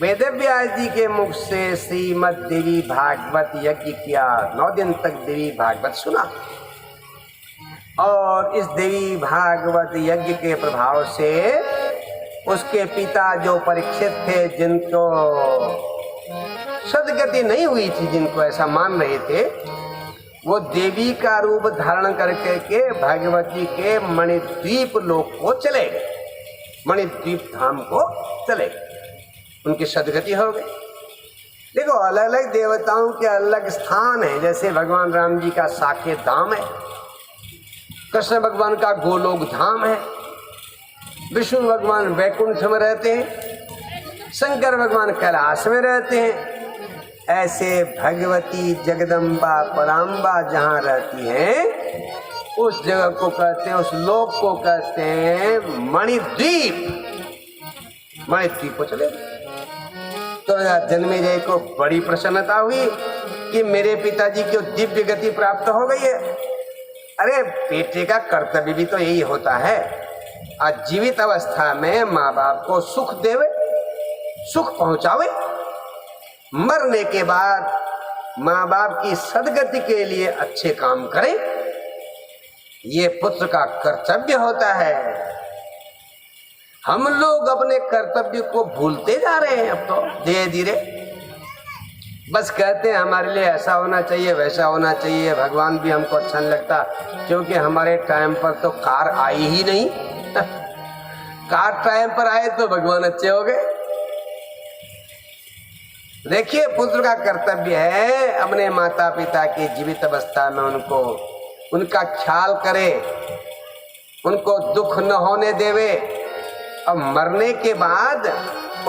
वेदव्यास जी के मुख से श्रीमद् देवी भागवत यज्ञ किया। 9 दिन तक देवी भागवत सुना। और इस देवी भागवत यज्ञ के प्रभाव से उसके पिता जो परीक्षित थे, जिनको सदगति नहीं हुई थी, जिनको ऐसा मान रहे थे, वो देवी का रूप धारण करके के भगवती के मणिद्वीप लोक को चले गए, मणिद्वीप धाम को चले गए। उनकी सदगति हो गई। देखो अलग अलग देवताओं के अलग स्थान है। जैसे भगवान राम जी का साकेत धाम है, कृष्ण भगवान का गोलोक धाम है, विष्णु भगवान वैकुंठ में रहते हैं, शंकर भगवान कैलाश में रहते हैं। ऐसे भगवती जगदम्बा पराम्बा जहाँ रहती हैं, उस जगह को कहते हैं, उस लोक को कहते हैं मणिद्वीप। मणिद्वीप को चले। तो जन्मेजय को बड़ी प्रसन्नता हुई कि मेरे पिताजी को दिव्य गति प्राप्त हो गई है। अरे बेटे का कर्तव्य भी तो यही होता है, जीवित अवस्था में माँ बाप को सुख देवे, सुख पहुंचावे। मरने के बाद माँ बाप की सदगति के लिए अच्छे काम करे, ये पुत्र का कर्तव्य होता है। हम लोग अपने कर्तव्य को भूलते जा रहे हैं। अब तो धीरे धीरे बस कहते हैं हमारे लिए ऐसा होना चाहिए, वैसा होना चाहिए। भगवान भी हमको अच्छा नहीं लगता, क्योंकि हमारे टाइम पर तो कार आई ही नहीं। कार टाइम पर आए तो भगवान अच्छे हो गए। देखिए पुत्र का कर्तव्य है अपने माता पिता की जीवित अवस्था में उनका ख्याल करे, उनको दुख न होने देवे। अब मरने के बाद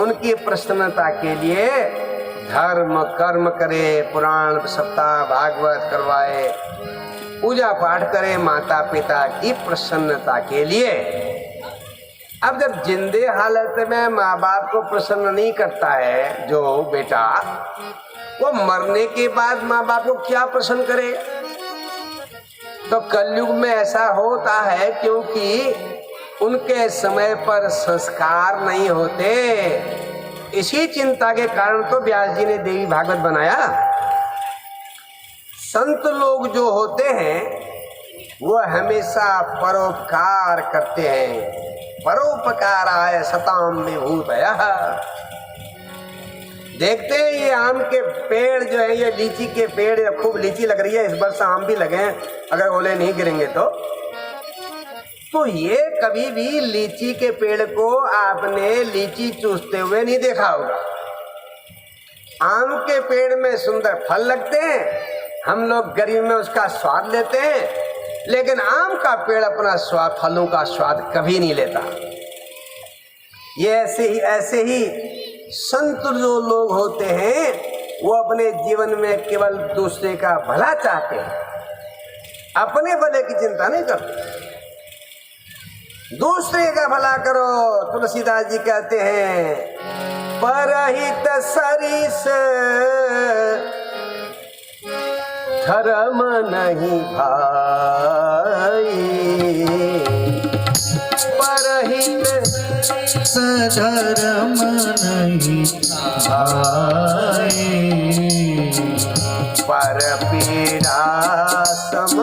उनकी प्रसन्नता के लिए धर्म कर्म करे, पुराण सप्ताह भागवत करवाए, पूजा पाठ करे माता पिता की प्रसन्नता के लिए। अब जब जिंदे हालत में माँ बाप को प्रसन्न नहीं करता है जो बेटा, वो मरने के बाद माँ बाप को क्या प्रसन्न करे? तो कलयुग में ऐसा होता है क्योंकि उनके समय पर संस्कार नहीं होते। इसी चिंता के कारण तो व्यास जी ने देवी भागवत बनाया। संत लोग जो होते हैं वो हमेशा परोपकार करते हैं। परोपकाराय सताम विभूतयः। देखते हैं ये आम के पेड़ जो है, ये लीची के पेड़, खूब लीची लग रही है इस वर्ष, आम भी लगे हैं, अगर ओले नहीं गिरेंगे तो ये कभी भी लीची के पेड़ को आपने लीची चूसते हुए नहीं देखा होगा। आम के पेड़ में सुंदर फल लगते हैं, हम लोग गर्मी में उसका स्वाद लेते हैं, लेकिन आम का पेड़ अपना स्वाद, फलों का स्वाद कभी नहीं लेता। ये ऐसे ही संत जो लोग होते हैं वो अपने जीवन में केवल दूसरे का भला चाहते हैं, अपने भले की चिंता नहीं करते। दूसरे का भला करो। तुलसीदास जी कहते हैं परहित सरिस धर्म नहीं भाई, परहित सधर्म नहीं भाई, पर पीड़ा सम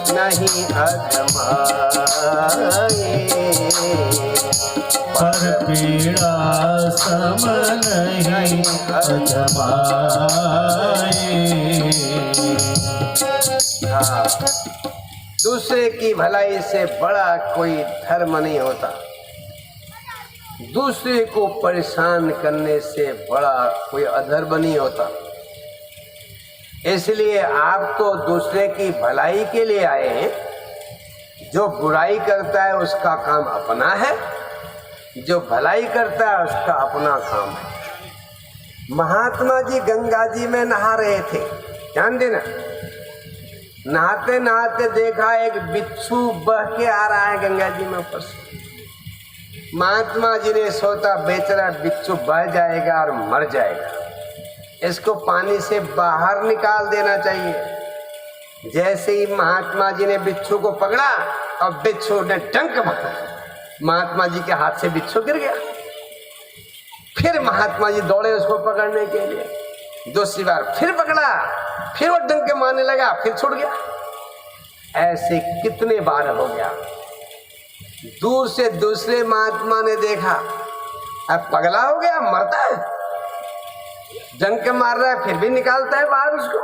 नहीं अधमाए, पर पीड़ा सम नहीं अधमाए। हाँ, दूसरे की भलाई से बड़ा कोई धर्म नहीं होता, दूसरे को परेशान करने से बड़ा कोई अधर्म नहीं होता। इसलिए आप तो दूसरे की भलाई के लिए आए हैं, जो बुराई करता है उसका काम अपना है, जो भलाई करता है उसका अपना काम है। महात्मा जी गंगा जी में नहा रहे थे, ध्यान देना, नहाते नहाते देखा एक बिच्छू बह के आ रहा है गंगा जी में ऊपर से। महात्मा जी ने सोचा बेचारा बिच्छू बह जाएगा और मर जाएगा, इसको पानी से बाहर निकाल देना चाहिए। जैसे ही महात्मा जी ने बिच्छू को पकड़ा और बिच्छू ने डंक मारा, महात्मा जी के हाथ से बिच्छू गिर गया। फिर महात्मा जी दौड़े उसको पकड़ने के लिए, दूसरी बार फिर पकड़ा, फिर वो डंक मारने लगा, फिर छूट गया। ऐसे कितने बार हो गया। दूर से दूसरे महात्मा ने देखा, अब पगला हो गया, मरता है, डंक मार रहा है, फिर भी निकालता है बाहर उसको,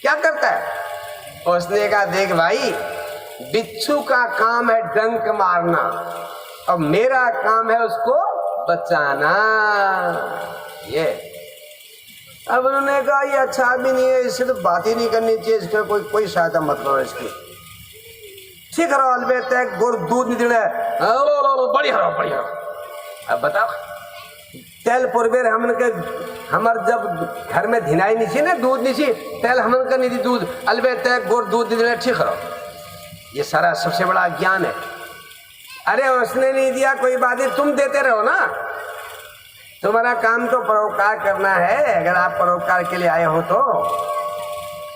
क्या करता है? उसने कहा देख भाई, बिच्छू का काम है डंक मारना और मेरा काम है उसको बचाना। ये अब उन्होंने कहा ये अच्छा भी नहीं है, इससे तो बात ही नहीं करनी चाहिए, इसका कोई सहायता मतलब है इसकी। ठीक है अलबेट है, गुड़ दूध नहीं देना है, बड़ी हरो। अब बताओ, तेल पुरबेर हमर जब घर में धिनाई नहीं थी ना, दूध नहीं थी, तेल हमन का नहीं थी दूध, अलबेट है गुड़ दूध नहीं देना, ठीक है। ये सारा सबसे बड़ा ज्ञान है। अरे उसने नहीं दिया कोई बात नहीं, तुम देते रहो ना, तुम्हारा काम तो परोपकार करना है। अगर आप परोपकार के लिए आए हो तो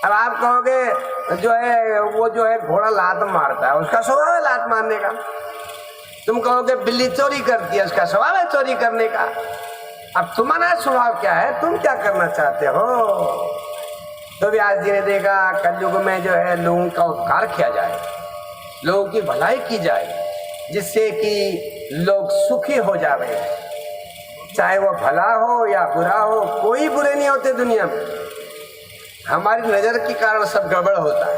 अब आप कहोगे जो है वो जो है घोड़ा लात मारता है, उसका स्वभाव है लात मारने का। तुम कहोगे बिल्ली चोरी करती है, उसका स्वभाव है चोरी करने का। अब तुम्हारा स्वभाव क्या है, तुम क्या करना चाहते हो? तो व्यास जी ने देखा कलयुग में जो है लोगों का उपकार किया जाए, लोगों की भलाई की जाए, जिससे कि लोग सुखी हो जावे, चाहे वो भला हो या बुरा हो, कोई बुरे नहीं होते दुनिया में। हमारी नजर के कारण सब गड़बड़ होता है।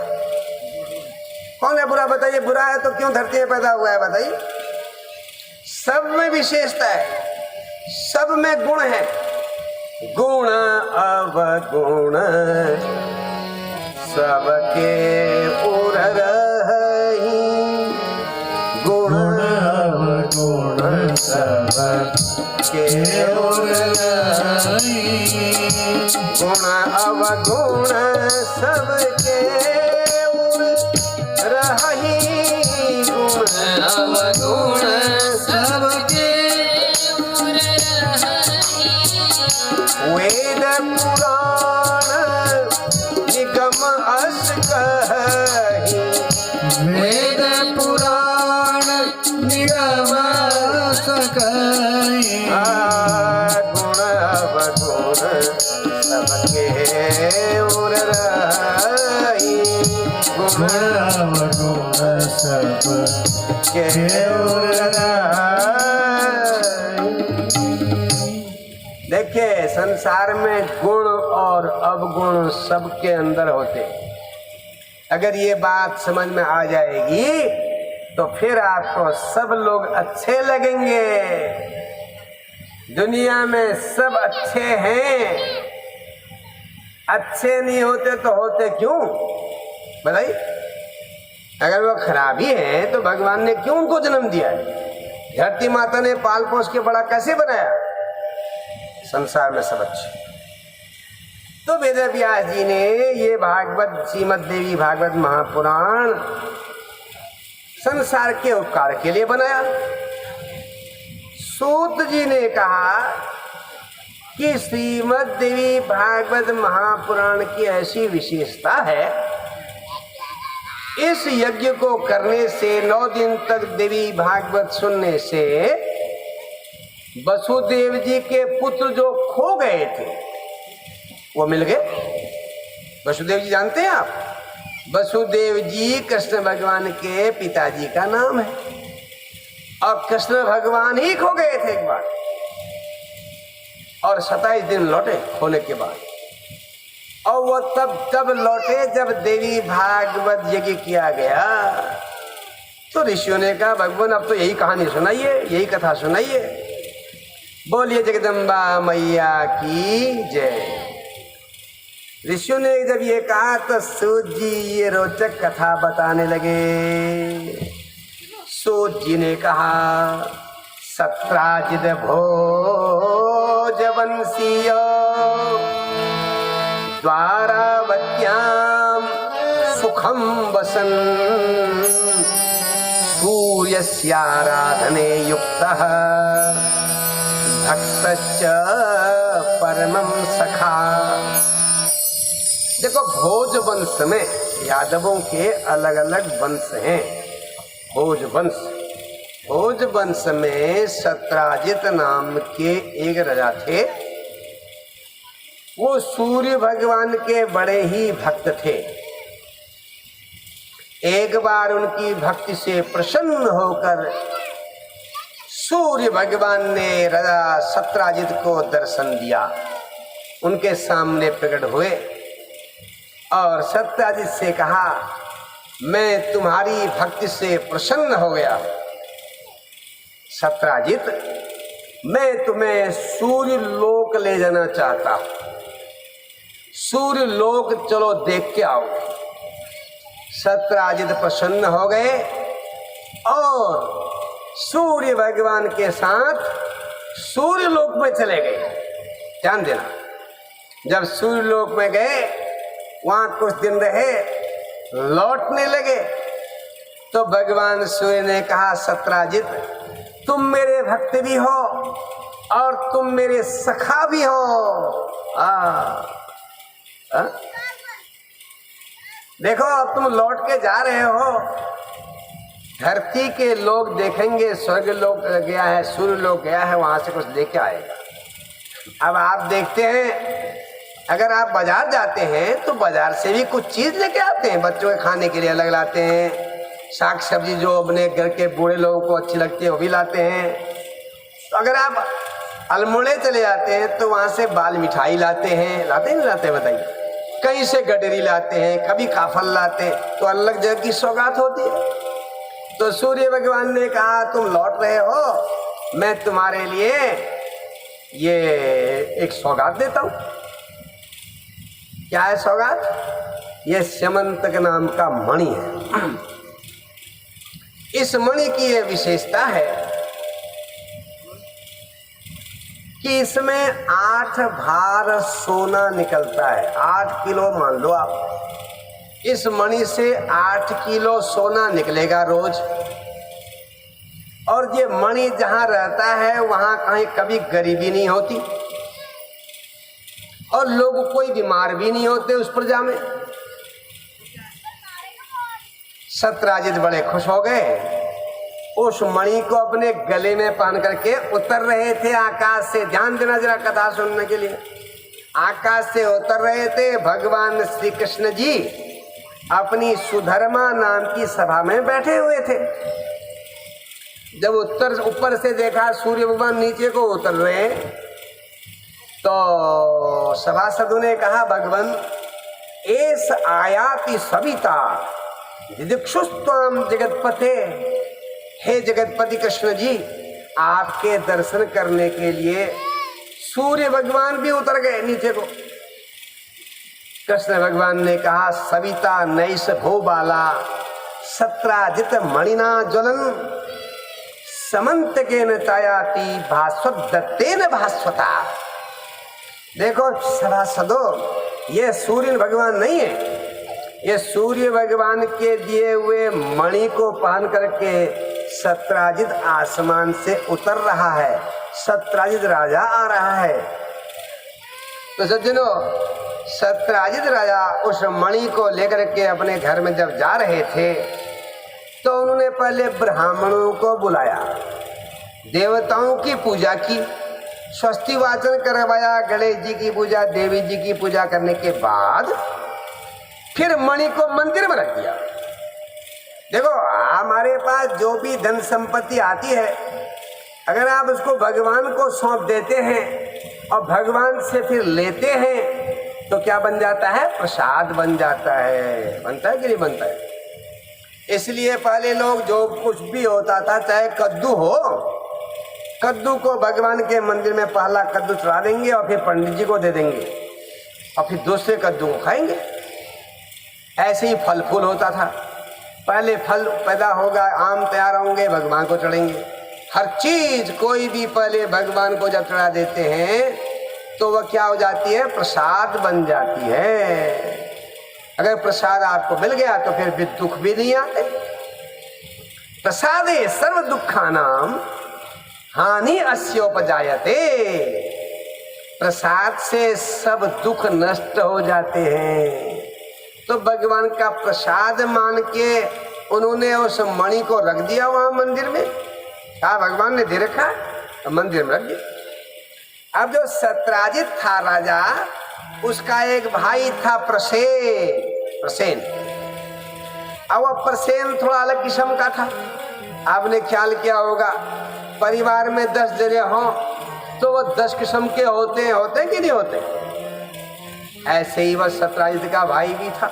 कौन है बुरा बताइए? बुरा है तो क्यों धरती में पैदा हुआ है बताइए? सब में विशेषता है, सब में गुण है, गुण अवगुण सबके उर रही, गुण अवगुण सबके उर रही, गुण अवगुण सबके उर रही, गुण अवगुण सबके उर रही। वेद पुराण निगम अस कहि, वेद पुराण निगम अस कहि, गुण अवगुण सबके उर रही, गुण अवगुण सबके उर रही। देखिए संसार में गुण और अवगुण सबके अंदर होते। अगर ये बात समझ में आ जाएगी तो फिर आपको सब लोग अच्छे लगेंगे। दुनिया में सब अच्छे हैं, अच्छे नहीं होते तो होते क्यों बताइए? अगर वो खराबी है तो भगवान ने क्यों उनको जन्म दिया है? धरती माता ने पाल पोस के बड़ा कैसे बनाया? संसार में सब अच्छे। तो वेद व्यास जी ने ये भागवत श्रीमद् देवी भागवत महापुराण संसार के उपकार के लिए बनाया। सूत जी ने कहा कि श्रीमद् देवी भागवत महापुराण की ऐसी विशेषता है, इस यज्ञ को करने से 9 दिन तक देवी भागवत सुनने से वसुदेव जी के पुत्र जो खो गए थे वो मिल गए। वसुदेव जी जानते हैं आप? वसुदेव जी कृष्ण भगवान के पिताजी का नाम है और कृष्ण भगवान ही खो गए थे एक बार और 27 दिन लौटे खोने के बाद। और वो तब लौटे जब देवी भागवत यज्ञ किया गया। तो ऋषियों ने कहा भगवान अब तो यही कहानी सुनाइए, यही कथा सुनाइए। बोलिए जगदम्बा मैया की जय। ऋषियों ने जब ये कहा तो सूत जी ये रोचक कथा बताने लगे। सूत जी ने कहा सत्राजित भोज वंशीय द्वारावत्याम सुखम वसन सूर्यस्याराधने युक्तः भक्तश्च परमं सखा। देखो भोज वंश में यादवों के अलग अलग वंश हैं। भोज वंश में सत्राजित नाम के एक राजा थे। वो सूर्य भगवान के बड़े ही भक्त थे। एक बार उनकी भक्ति से प्रसन्न होकर सूर्य भगवान ने राजा सत्राजित को दर्शन दिया। उनके सामने प्रकट हुए और सत्राजित से कहा मैं तुम्हारी भक्ति से प्रसन्न हो गया। सत्राजित मैं तुम्हें सूर्य लोक ले जाना चाहता हूं। सूर्य लोक चलो देख के आओ। सत्राजित प्रसन्न हो गए और सूर्य भगवान के साथ सूर्य लोक में चले गए। ध्यान देना, जब सूर्य लोक में गए वहां कुछ दिन रहे, लौटने लगे तो भगवान सूर्य ने कहा सत्राजित तुम मेरे भक्त भी हो और तुम मेरे सखा भी हो। देखो अब तुम लौट के जा रहे हो, धरती के लोग देखेंगे स्वर्ग लोक गया है, सूर्य लोक गया है, वहां से कुछ लेके आएगा। अब आप देखते हैं अगर आप बाजार जाते हैं तो बाजार से भी कुछ चीज लेके आते हैं, बच्चों के खाने के लिए अलग लाते हैं, साग सब्जी जो अपने घर के बूढ़े लोगों को अच्छी लगती है वो भी लाते हैं। तो अगर आप अल्मोड़े चले जाते हैं तो वहां से बाल मिठाई लाते हैं, लाते नहीं लाते बताइए? कहीं से गडरी लाते हैं, कभी काफल लाते हैं, तो अलग जगह की सौगात होती है। तो सूर्य भगवान ने कहा तुम लौट रहे हो, मैं तुम्हारे लिए ये एक सौगात देता हूं। क्या है सौगात? ये स्यमंतक नाम का मणि है। इस मणि की ये विशेषता है कि इसमें 8 भार सोना निकलता है। 8 किलो मान लो आप, इस मणि से 8 किलो सोना निकलेगा रोज। और ये मणि जहां रहता है वहां कहीं कभी गरीबी नहीं होती और लोग कोई बीमार भी नहीं होते उस प्रजा में। सत्राजित बड़े खुश हो गए। उस मणि को अपने गले में पहन करके उतर रहे थे आकाश से। ध्यान देना जरा कथा सुनने के लिए। आकाश से उतर रहे थे। भगवान श्री कृष्ण जी अपनी सुधर्मा नाम की सभा में बैठे हुए थे। जब ऊपर से देखा सूर्य भगवान नीचे को उतर रहे तो सभासदों ने कहा भगवान एस आयाति सविता दिदिक्षुस्त्वाम जगतपते। हे जगतपति कृष्ण जी, आपके दर्शन करने के लिए सूर्य भगवान भी उतर गए नीचे को। कृष्ण भगवान ने कहा सविता नैष भोबाला सत्राजित मणिना ज्वलन समंतकेन तायाति भास्वदत्तेन भास्वता। देखो सभासदों, ये सूर्य भगवान नहीं है, ये सूर्य भगवान के दिए हुए मणि को पहन करके सत्राजित आसमान से उतर रहा है। सत्राजित राजा आ रहा है तो सज्जनों, सत्यराजित राजा उस मणि को लेकर के अपने घर में जब जा रहे थे तो उन्होंने पहले ब्राह्मणों को बुलाया, देवताओं की पूजा की, स्वस्ति वाचन करवाया, गणेश जी की पूजा, देवी जी की पूजा करने के बाद फिर मणि को मंदिर में रख दिया। देखो, हमारे पास जो भी धन संपत्ति आती है, अगर आप उसको भगवान को सौंप देते हैं और भगवान से फिर लेते हैं तो क्या बन जाता है? प्रसाद बन जाता है। बनता है कि नहीं बनता है? इसलिए पहले लोग जो कुछ भी होता था, चाहे कद्दू हो, कद्दू को भगवान के मंदिर में पहला कद्दू चढ़ा देंगे और फिर पंडित जी को दे देंगे और फिर दूसरे कद्दू को खाएंगे। ऐसे ही फल फूल होता था। पहले फल पैदा होगा, आम तैयार होंगे, भगवान को चढ़ेंगे। हर चीज कोई भी पहले भगवान को जब चढ़ा देते हैं तो वह क्या हो जाती है? प्रसाद बन जाती है। अगर प्रसाद आपको मिल गया तो फिर भी दुख भी नहीं आते। प्रसादे सर्व दुखानाम हानि अस्योपजायते। प्रसाद से सब दुख नष्ट हो जाते हैं। तो भगवान का प्रसाद मान के उन्होंने उस मणि को रख दिया वहां मंदिर में। कहा भगवान ने दे रखा, तो मंदिर में रख दिया। अब जो सत्यराजित था राजा, उसका एक भाई था प्रसेन। अब वह प्रसेन थोड़ा अलग किस्म का था। आपने ख्याल किया होगा, परिवार में 10 जने हों तो वो 10 किस्म के होते कि नहीं होते? ऐसे ही वह सत्यराजित का भाई भी था।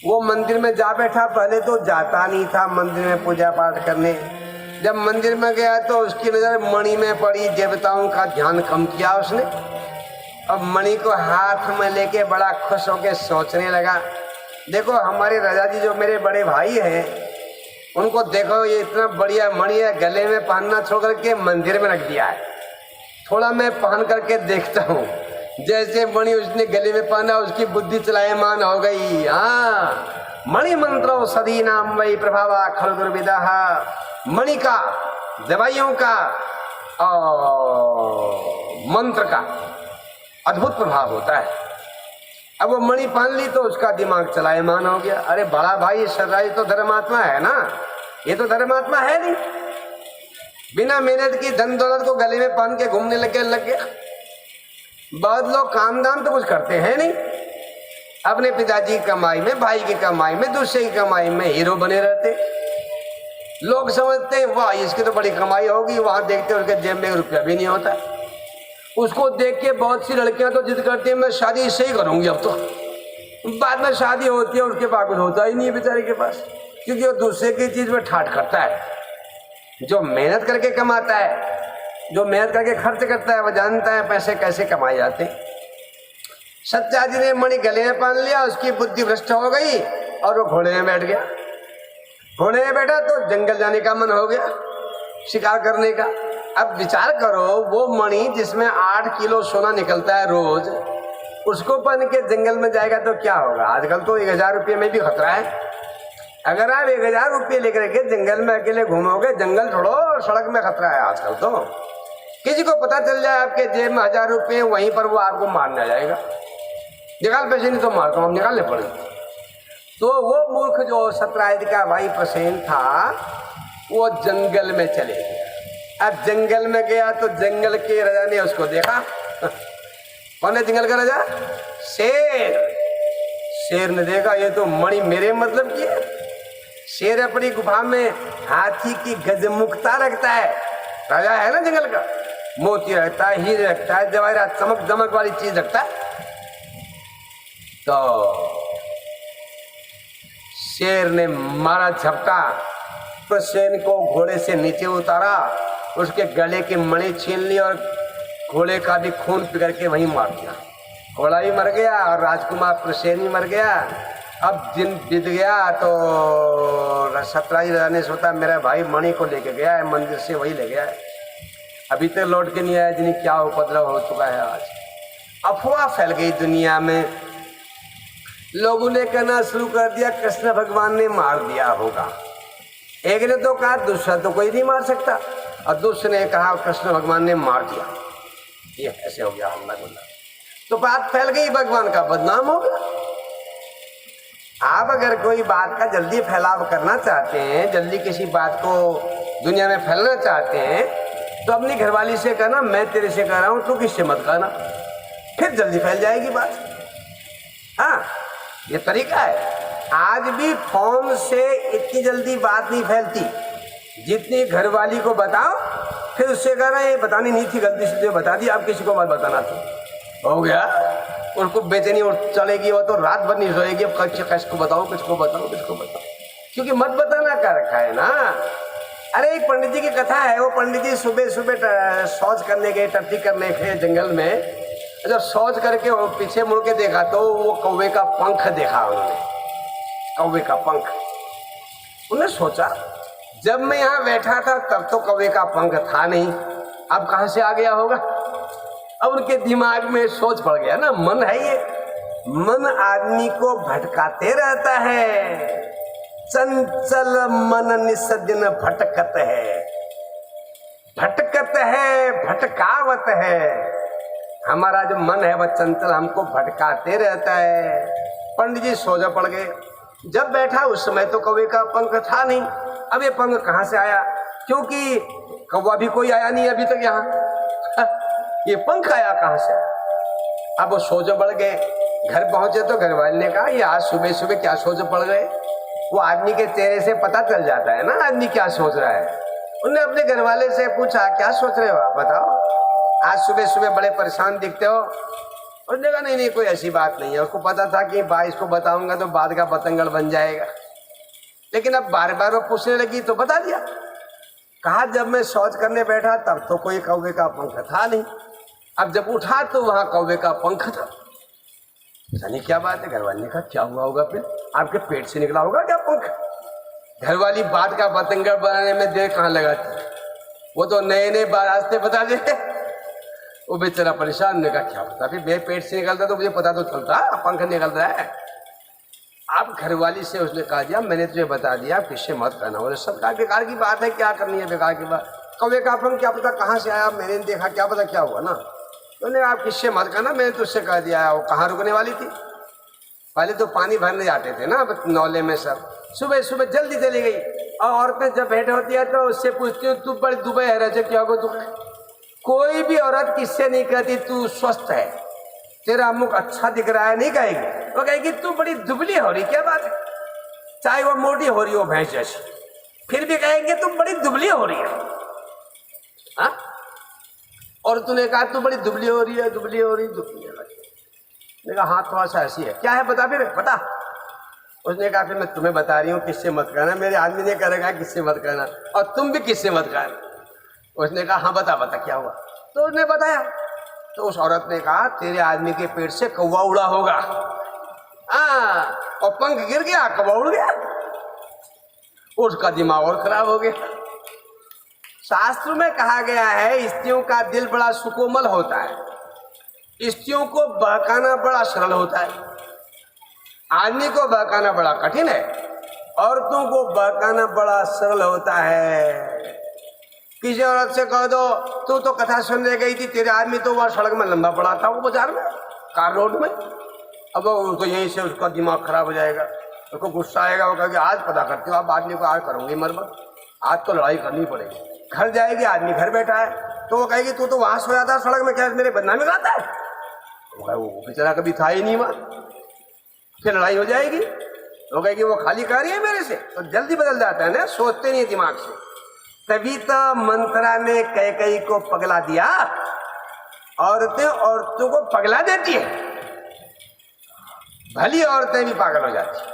वो मंदिर में जा बैठा। पहले तो जाता नहीं था मंदिर में पूजा पाठ करने। जब मंदिर में गया तो उसकी नजर मणि में पड़ी। देवताओं का ध्यान कम किया उसने। अब मणि को हाथ में लेके बड़ा खुश होकर सोचने लगा, देखो हमारे राजा जी जो मेरे बड़े भाई हैं, उनको देखो ये इतना बढ़िया मणि है, गले में पहनना छोड़ करके मंदिर में रख दिया है। थोड़ा मैं पहन करके देखता हूँ। जैसे मणि उसने गले में पहना, उसकी बुद्धि चलायमान हो गई। हाँ, मणि मंत्रो सदी नाम वही प्रभावा खल दुर्विदा। मणि का, दवाइयों का और मंत्र का अद्भुत प्रभाव होता है। अब वो मणि पहन ली तो उसका दिमाग चलायमान हो गया। अरे बड़ा भाई सत्यराजित तो धर्मात्मा है ना, ये तो धर्मात्मा है नहीं। बिना मेहनत की धन दौलत को गले में पहन के घूमने लग गया। बहुत लोग काम दाम तो कुछ करते हैं नहीं, अपने पिताजी की कमाई में, भाई की कमाई में, दूसरे की कमाई में हीरो बने रहते। लोग समझते हैं वाह इसकी तो बड़ी कमाई होगी, वहां देखते उनके जेब में रुपया भी नहीं होता। उसको देख के बहुत सी लड़कियां तो जिद करती हैं मैं शादी इससे ही करूंगी। अब तो बाद में शादी होती है, उसके पास कुछ होता ही नहीं है बेचारे के पास, क्योंकि वो दूसरे की चीज में ठाठ करता है। जो मेहनत करके कमाता है, जो मेहनत करके खर्च करता है, वह जानता है पैसे कैसे कमाए जाते। सत्यराजित ने मणि गले में पहन लिया, उसकी बुद्धि भ्रष्ट हो गई और वो घोड़े में बैठ गया। घोड़े में बैठा तो जंगल जाने का मन हो गया, शिकार करने का। अब विचार करो, वो मणि जिसमें 8 किलो सोना निकलता है रोज, उसको पहन के जंगल में जाएगा तो क्या होगा? आजकल तो 1000 रुपये में भी खतरा है। अगर आप 1000 रुपये लेकर के जंगल में अकेले घूमोगे, जंगल छोड़ो सड़क में खतरा है आजकल। तो किसी को पता चल जाए आपके जेब में 1000 रुपये, वहीं पर वो आपको मारने जाएगा। निकाल पैसे, नहीं तो मारता हूँ, निकालने पड़ेंगे। तो वो मूर्ख जो सत्यराजित का भाई प्रसेन था, वो जंगल में चले गया। अब जंगल में गया तो जंगल के राजा ने उसको देखा। कौन है जंगल का राजा? शेर। शेर ने देखा ये तो मणि मेरे मतलब की है। शेर अपनी गुफा में हाथी की गजमुखता रखता है। राजा है ना जंगल का, मोती रखता है, हीरे रखता है, जवाहरात चमक दमक वाली चीज रखता है। तो शेर ने मारा झपटा, प्रसेन को घोड़े से नीचे उतारा, उसके गले की मणि छीन ली और घोड़े का भी खून पिघल के वहीं मार दिया। घोड़ा भी मर गया और राजकुमार प्रसेन भी मर गया। अब दिन बीत गया तो सत्यराजित राजा ने सोचा मेरा भाई मणि को लेके गया है मंदिर से, वही ले गया है, अभी तक लौट के नहीं आया। जिन्हें क्या उपद्रव हो चुका है। आज अफवाह फैल गई दुनिया में। लोगों ने कहना शुरू कर दिया कृष्ण भगवान ने मार दिया होगा। एक ने तो कहा दूसरा तो कोई नहीं मार सकता, और दूसरे ने कहा कृष्ण भगवान ने मार दिया। ये ऐसे हो गया हल्ला गुल्ला। तो बात फैल गई, भगवान का बदनाम हो गया। आप अगर कोई बात का जल्दी फैलाव करना चाहते हैं, जल्दी किसी बात को दुनिया में फैलाना चाहते हैं, तो अपनी घरवाली से कहना मैं तेरे से कह रहा हूं, तू किससे मत कहना, फिर जल्दी फैल जाएगी बात। हाँ, ये तरीका है। आज भी फोन से इतनी जल्दी बात नहीं फैलती जितनी घरवाली को बताओ, फिर उससे कह रहे हैं ये बतानी नहीं थी, गलती से बता दी, आप किसी को मत बताना था, हो गया। उसको बेचैनी चलेगी, वो तो रात भर नहीं सोएगी, अब किसको बताओ किसको बताओ किसको बताओ, क्योंकि मत बताना का रखा है ना। अरे एक पंडित जी की कथा है, वो पंडित जी सुबह सुबह शौच करने गए, टट्टी करने गए जंगल में। जब शौच करके वो पीछे मुड़ के देखा तो वो कौवे का पंख देखा उन्होंने, कौवे का पंख। उन्हें सोचा जब मैं यहाँ बैठा था तब तो कौवे का पंख था नहीं, अब कहाँ से आ गया होगा। अब उनके दिमाग में सोच पड़ गया ना, मन है ये, मन आदमी को भटकाते रहता है, चंचल मन निस्दिन भटकत है, भटकत है भटकावत है। हमारा जो मन है वह चंचल हमको भटकाते रहता है। पंडित जी सोचा पड़ गए। जब बैठा उस समय तो कौवे का पंख था नहीं, अब ये पंख कहाँ से आया, क्योंकि कौवा भी कोई आया नहीं अभी तक यहाँ, ये पंख आया कहाँ से। अब वो सोचो पड़ गए। घर पहुंचे तो घर वाले ने कहा ये आज सुबह सुबह क्या सोचो पड़ गए। वो आदमी के चेहरे से पता चल जाता है ना आदमी क्या सोच रहा है। उन्होंने अपने घर वाले से पूछा क्या सोच रहे हो आप, बताओ, आज सुबह सुबह बड़े परेशान दिखते हो। उसने कहा नहीं नहीं कोई ऐसी बात नहीं है। उसको पता था कि बाईस को बताऊंगा तो बाद का पतंगड़ बन जाएगा, लेकिन अब बार बार वो पूछने लगी तो बता दिया। कहा जब मैं शौच करने बैठा तब तो कोई कौवे का पंख था नहीं, अब जब उठा तो वहां कौवे का पंख था। जाने क्या बात है। घरवाली ने कहा क्या हुआ होगा, फिर आपके पेट से निकला होगा क्या पंख। घरवाली बात का पतंगड़ बनाने में देर कहाँ लगाती, वो तो नए नए रास्ते बता देते। वो बेचारा परेशान ने कहा क्या पता, फिर मेरे पेट से निकलता तो मुझे पता तो चलता पंख निकल रहा है। आप घरवाली से उसने कहा दिया मैंने तुझे बता दिया, किससे मत कहना। बोले सब क्या बेकार की बात है, क्या करनी है बेकार की बात। कौवे का पंख क्या पता कहाँ से आया, मैंने देखा क्या पता क्या हुआ ना। तो आप किससे मत कहना, मैंने तुझसे कह दिया। वो कहाँ रुकने वाली थी, पहले तो पानी भरने जाते थे ना नौले में, सब सुबह सुबह जल्दी चली गई। और औरतें जब भेंट होती है तो उससे पूछती हूँ तू बड़ी दुबई है रहे क्या हो, तू कोई भी औरत किससे नहीं कहती तू स्वस्थ है, तेरा मुख अच्छा दिख रहा है, नहीं कहेगी। वो कहेगी तू बड़ी दुबली हो रही, क्या बात है, चाहे वो मोटी हो रही हो भैंस जैसी, फिर भी कहेंगे तू बड़ी दुबली हो रही है। हाँ, और तूने कहा तू बड़ी दुबली हो रही है, दुबली हो रही, दुबली है। मैंने कहा हाँ थोड़ा सा ऐसी है, क्या है बता, फिर बता। उसने कहा फिर मैं तुम्हें बता रही हूँ किससे मत कहना, मेरे आदमी ने कहा किससे मत कहना, और तुम भी किससे मत कहना। उसने कहा हाँ बता बता क्या हुआ। तो उसने बताया। तो उस औरत ने कहा तेरे आदमी के पेट से कौवा उड़ा होगा। हाँ, और पंख गिर गया, कौवा उड़ गया, उसका दिमाग और खराब हो गया। शास्त्र में कहा गया है स्त्रियों का दिल बड़ा सुकोमल होता है, स्त्रियों को बहकाना बड़ा सरल होता है, आदमी को बहकाना बड़ा कठिन है, औरतों को बहकाना बड़ा सरल होता है। किसी औरत से कह दो तू तो कथा सुनने गई थी, तेरे आदमी तो वहाँ सड़क में लंबा पड़ा था, वो बाजार में कार रोड में, अब उसको यहीं से उसका दिमाग खराब हो जाएगा, उसको गुस्सा आएगा, वो कहेगी आज पता करती हो आप आदमी को, आज करूँगी मरम्मत, आज तो लड़ाई करनी पड़ेगी। घर जाएगी, आदमी घर बैठा है, तो वो कहेगी तू तो वहाँ सोया था सड़क में, क्या मेरे बदनामी कराता है। वो बेचारा कभी था ही नहीं वहाँ, फिर लड़ाई हो जाएगी। वो कहेगी वो खाली कह रही है मेरे से, तो जल्दी बदल जाता है ना, सोचते नहीं दिमाग से। तभी तो मंत्रा ने कैकेयी को पगला दिया, औरतें औरतों को पगला देती है, भली औरतें भी पागल हो जाती है,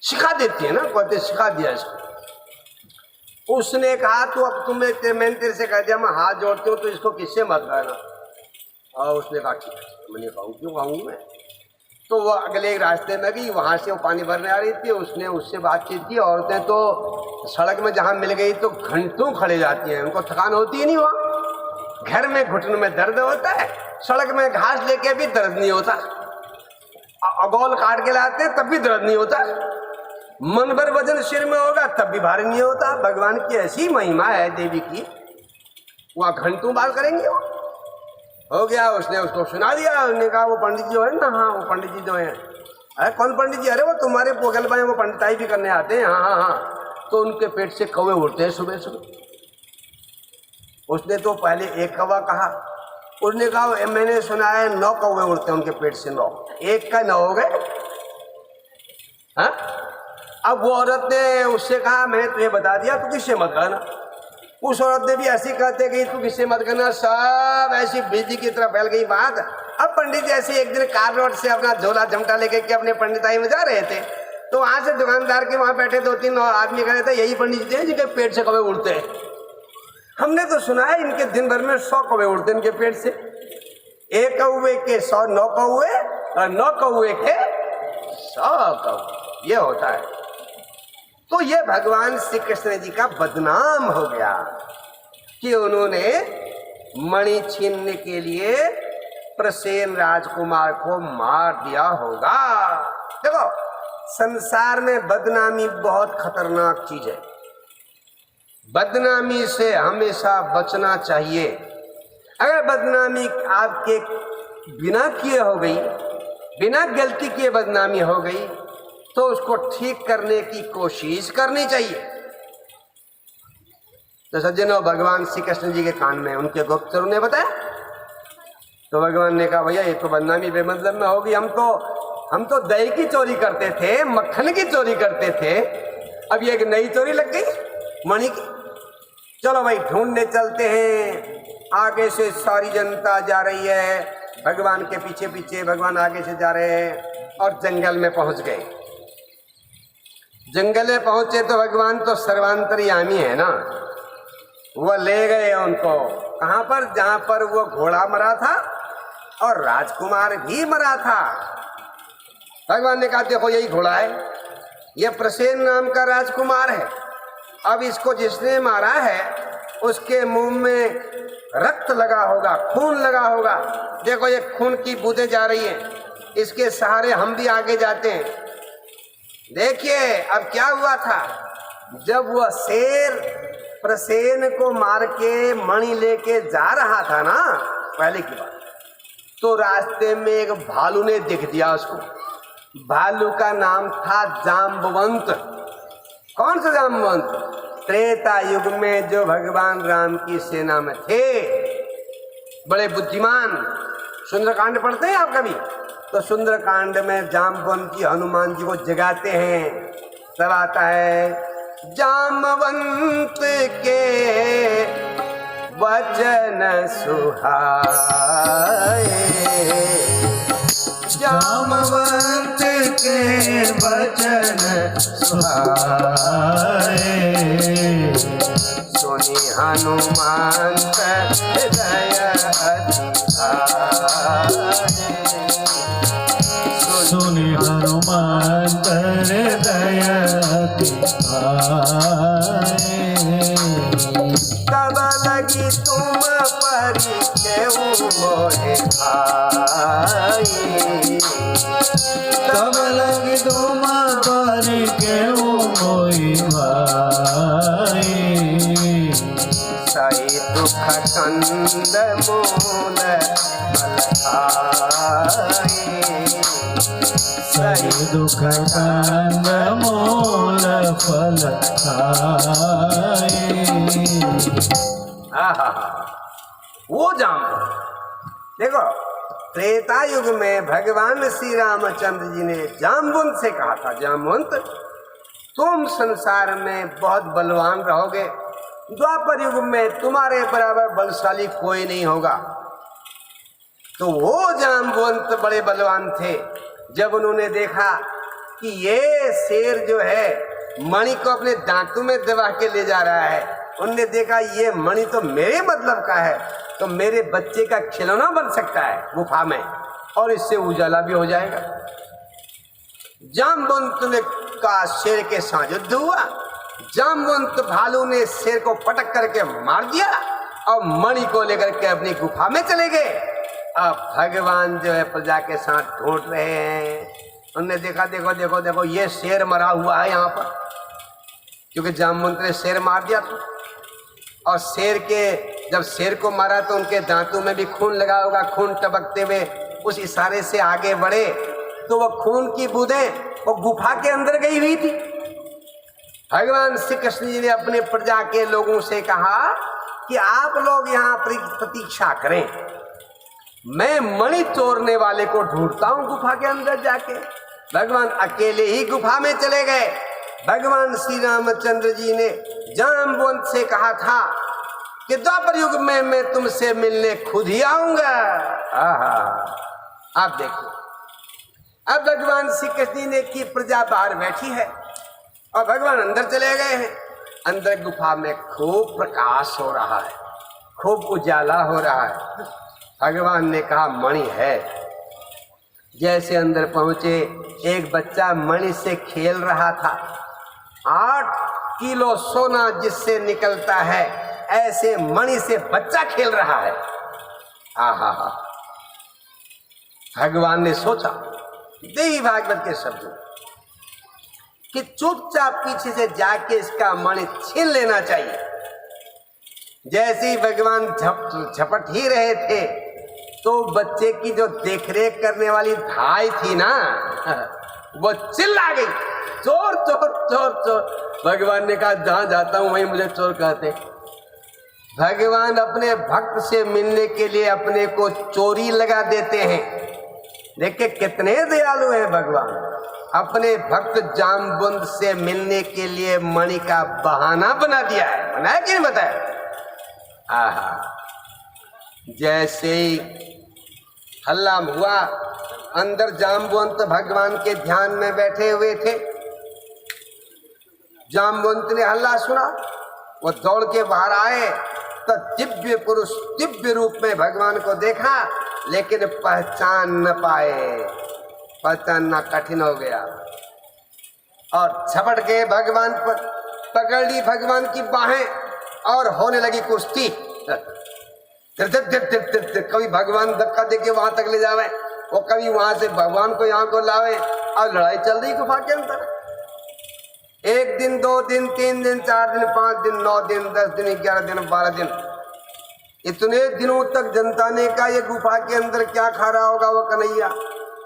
सिखा देती है ना, कहते सिखा दिया इसको। उसने कहा तो अब मैंने तेरे से कह दिया मैं हाथ जोड़ती हूँ तो इसको किससे मत कहना। और उसने कहा ठीक है, मैंने कहूँ क्यों कहूँगी मैं। तो वो अगले एक रास्ते में गई, वहाँ से वो पानी भरने आ रही थी, उसने उससे बातचीत की। औरतें तो सड़क में जहाँ मिल गई तो घंटों खड़े जाती हैं, उनको थकान होती ही नहीं। वहाँ घर में घुटनों में दर्द होता है, सड़क में घास लेके भी दर्द नहीं होता, अगौल काट के लाते तब भी दर्द नहीं होता, मन भर वजन सिर में होगा तब भी भारी नहीं होता। भगवान की ऐसी महिमा है देवी की, वहाँ घंटों बात करेंगे वो। हो गया, उसने उसको सुना दिया। उसने कहा वो पंडित जी जो है ना, हाँ वो पंडित जी जो है। अरे कौन पंडित जी? अरे वो तुम्हारे पोगल भाई, वो पंडिताई भी करने आते हैं। हाँ हाँ हाँ। तो उनके पेट से कौवे उड़ते हैं सुबह सुबह। उसने तो पहले एक कौवा कहा, उसने कहा मैंने सुना है 9 कौवे उड़ते हैं उनके पेट से, 9, एक का 9 हो गए। हाँ? अब वो औरत ने उससे कहा मैंने तुझे बता दिया, तू किससे मत करना। उस औरत ने भी ऐसी कहते गई, तू किससे मत करना। सब ऐसी बिजली की तरह फैल गई बात। अब पंडित जैसे एक दिन कार रोड से अपना झोला झमटा लेके के अपने पंडिताई में जा रहे थे, तो वहां से दुकानदार के वहां बैठे 2-3 और आदमी कह रहे थे यही पंडित जी हैं जिनके पेट से कौवे उड़ते हैं। हमने तो सुना है इनके दिन भर में 100 कौवे उड़ते हैं इनके पेट से। एक कौवे के 100 9 कौवे, और 9 कौवे के 100 कौवे, ये होता है। तो ये भगवान श्री कृष्ण जी का बदनाम हो गया कि उन्होंने मणि छीनने के लिए प्रसेन राजकुमार को मार दिया होगा। देखो संसार में बदनामी बहुत खतरनाक चीज है। बदनामी से हमेशा बचना चाहिए। अगर बदनामी आपके बिना किए हो गई, बिना गलती किए बदनामी हो गई, तो उसको ठीक करने की कोशिश करनी चाहिए। तो सज्जनों, भगवान श्री कृष्ण जी के कान में उनके गुप्तचरों ने बताया, तो भगवान ने कहा भैया ये तो बदनामी बेमतलब में होगी। हम तो दही की चोरी करते थे, मक्खन की चोरी करते थे, अब ये एक नई चोरी लग गई मणि की। चलो भाई ढूंढने चलते हैं। आगे से सारी जनता जा रही है, भगवान के पीछे पीछे भगवान आगे से जा रहे हैं और जंगल में पहुंच गए। जंगल में पहुंचे तो भगवान तो सर्वांतर्यामी है ना, वो ले गए उनको कहां पर, जहां पर वो घोड़ा मरा था और राजकुमार भी मरा था। भगवान ने कहा देखो यही घोड़ा है, ये प्रसेन नाम का राजकुमार है। अब इसको जिसने मारा है उसके मुंह में रक्त लगा होगा, खून लगा होगा। देखो ये खून की बूंदें जा रही हैं, इसके सहारे हम भी आगे जाते हैं। देखिए अब क्या हुआ था, जब वह शेर प्रसेन को मार के मणि लेके जा रहा था ना, पहले की बात, तो रास्ते में एक भालू ने दिख दिया उसको। भालू का नाम था जाम्बवंत। कौन सा जाम्बवंत? त्रेता युग में जो भगवान राम की सेना में थे, बड़े बुद्धिमान। सुंदरकांड पढ़ते हैं आप कभी? तो सुंदरकांड में जाम्बवंत जी हनुमान जी को जगाते हैं, तब आता है जाम्बवंत के वचन सुहाए, जाम्बवंत के वचन सुहाए, सुनी हनुमान हृदय सुनि हनुमान हृदय तब लगी तुम परी केहू मोहे भाई, तब लगी तुम पर केहू मोहि भाई, सही दुख कंद मूल सही दुख कंद मूल फल खाए। वो जाम्बवंत। देखो त्रेता युग में भगवान श्री रामचंद्र जी ने जाम्बवंत से कहा था, जाम्बवंत तुम संसार में बहुत बलवान रहोगे, द्वापर युग में तुम्हारे बराबर बलशाली कोई नहीं होगा। तो वो जाम्बवंत बड़े बलवान थे। जब उन्होंने देखा कि ये शेर जो है मणि को अपने दांतों में दबा के ले जा रहा है, उनने देखा ये मणि तो मेरे मतलब का है, तो मेरे बच्चे का खिलौना बन सकता है गुफा में, और इससे उजाला भी हो जाएगा। जाम्बवंत ने का शेर के साथ युद्ध हुआ। जाम्बवंत भालू ने शेर को पटक करके मार दिया और मणि को लेकर के अपनी गुफा में चले गए। अब भगवान जो है प्रजा के साथ ढूंढ रहे हैं। उन्होंने देखा देखो देखो देखो ये शेर मरा हुआ है यहाँ पर, क्योंकि जाम्बवंत ने शेर मार दिया था और शेर के जब शेर को मारा तो उनके दांतों में भी खून लगा होगा, खून टपकते हुए उस इशारे से आगे बढ़े तो वह खून की बूंदें वो गुफा के अंदर गई हुई थी। भगवान श्री कृष्ण जी ने अपने प्रजा के लोगों से कहा कि आप लोग यहाँ प्रतीक्षा करें, मैं मणि चोरने वाले को ढूंढता हूं गुफा के अंदर जाके। भगवान अकेले ही गुफा में चले गए। भगवान श्री रामचंद्र जी ने जाम्बवंत से कहा था कि द्वापर युग में मैं तुमसे मिलने खुद ही आऊंगा। आप देखो, अब भगवान श्री कृष्ण ने की प्रजा बाहर बैठी है और भगवान अंदर चले गए हैं। अंदर गुफा में खूब प्रकाश हो रहा है, खूब उजाला हो रहा है। भगवान ने कहा मणि है। जैसे अंदर पहुंचे, एक बच्चा मणि से खेल रहा था। 8 किलो सोना जिससे निकलता है, ऐसे मणि से बच्चा खेल रहा है। आहा, भगवान ने सोचा देवी भागवत के शब्दों कि चुपचाप पीछे से जाके इसका मणि छीन लेना चाहिए। जैसे ही भगवान झपट ही रहे थे तो बच्चे की जो देखरेख करने वाली धाई थी ना, वो चिल्ला गई, चोर चोर चोर चोर। भगवान ने कहा जहां जाता हूं वहीं मुझे चोर कहते। भगवान अपने भक्त से मिलने के लिए अपने को चोरी लगा देते हैं। देखिए कितने दयालु हैं भगवान। अपने भक्त जाम्बवंत से मिलने के लिए मणि का बहाना बना दिया है। बनाया कि नहीं बताया? आहा, जैसे ही हल्ला हुआ, अंदर जाम्बवंत भगवान के ध्यान में बैठे हुए थे। जाम्बवंत ने हल्ला सुना, वो दौड़ के बाहर आए तो दिव्य पुरुष दिव्य रूप में भगवान को देखा, लेकिन पहचान न पाए। पहचानना कठिन हो गया और झपट के भगवान पर पकड़ ली भगवान की बाहें और होने लगी कुश्ती। कभी भगवान धक्का देके वहां तक ले जावे, वो कभी वहां से भगवान को यहाँ को लावे, और लड़ाई चल रही गुफा के अंदर। 1 दिन 2 दिन 3 दिन 4 दिन 5 दिन 9 दिन 10 दिन 11 दिन 12 दिन, इतने दिनों तक जनता ने कहा ये गुफा के अंदर क्या खा रहा होगा वो कन्हैया।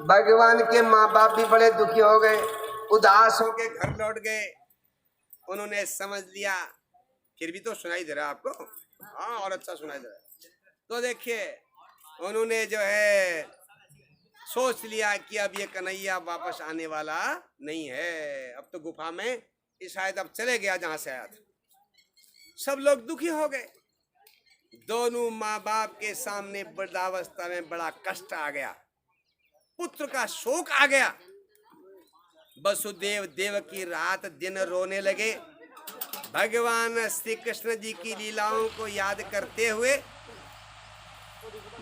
भगवान के माँ बाप भी बड़े दुखी हो गए, उदास होके घर लौट गए। उन्होंने समझ लिया, फिर भी तो सुनाई दे रहा आपको? हाँ, और अच्छा सुनाई दे रहा है। तो देखिए, उन्होंने जो है सोच लिया कि अब ये कन्हैया वापस आने वाला नहीं है, अब तो गुफा में ये शायद अब चले गया जहां से आया था। सब लोग दुखी हो गए। दोनों माँ बाप के सामने वृद्धावस्था में बड़ा कष्ट आ गया, पुत्र का शोक आ गया। वसुदेव देवकी रात दिन रोने लगे। भगवान श्री कृष्ण जी की लीलाओं को याद करते हुए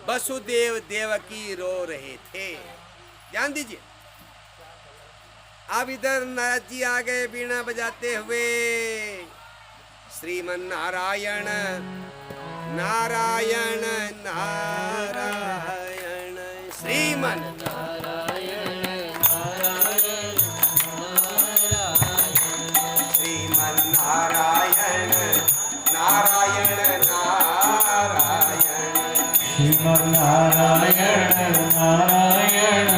वसुदेव देवकी रो रहे थे। ध्यान दीजिए। अब इधर नारद जी आ गए वीणा बजाते हुए। श्रीमन नारायण नारायण नारायण, श्रीमन नारायण नारायण नारायण, श्रीमन नारायण नारायण नारायण, श्रीमन नारायण नारायण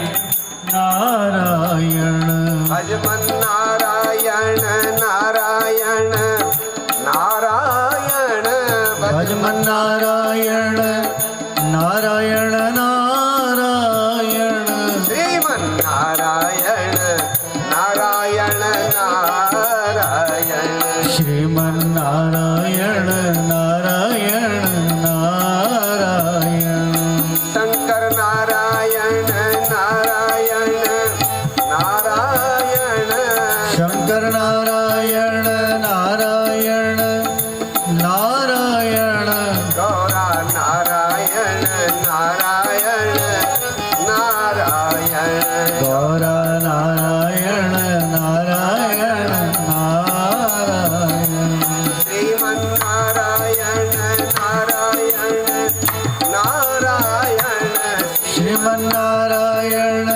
नारायण, भजमन नारायण नारायण नारायण, भजमन नारायण नारायण नारायण, श्रीमन नारायण नारायण नारायण, श्रीमन नारायण नारायण नारायण, शंकर नारायण नारायण नारायण, शंकर नारायण नारायण नारायण, गौरा नारायण नारायण नारायण, गौरा नारायण नारायण नारायण, श्रीमन नारायण नारायण नारायण, श्रीमन नारायण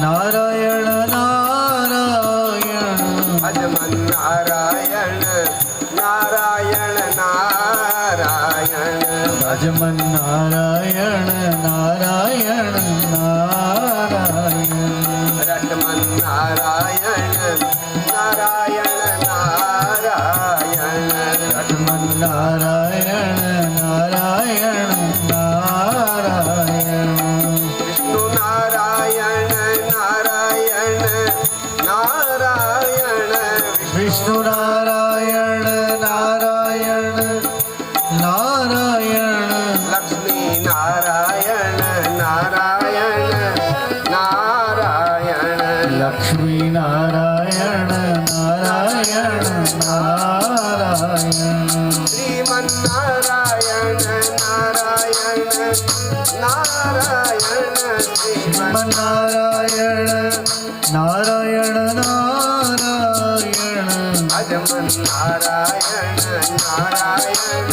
नारायण नारायण, भजमन नारायण नारायण नारायण, भजमन नारायण नारायण नारायण रटमन नारायण नारायण नारायण भजमन नारायण नारायण नारायण विष्णु नारायण नारायण नारायण विष्णु नारायण नारायण नारायण लक्ष्मी नारायण नारायण नारायण लक्ष्मी नारायण नारायण नारायण श्रीमन नारायण नारायण नारायण श्रीमन नारायण नारायण नारायण भजमन नारायण नारायण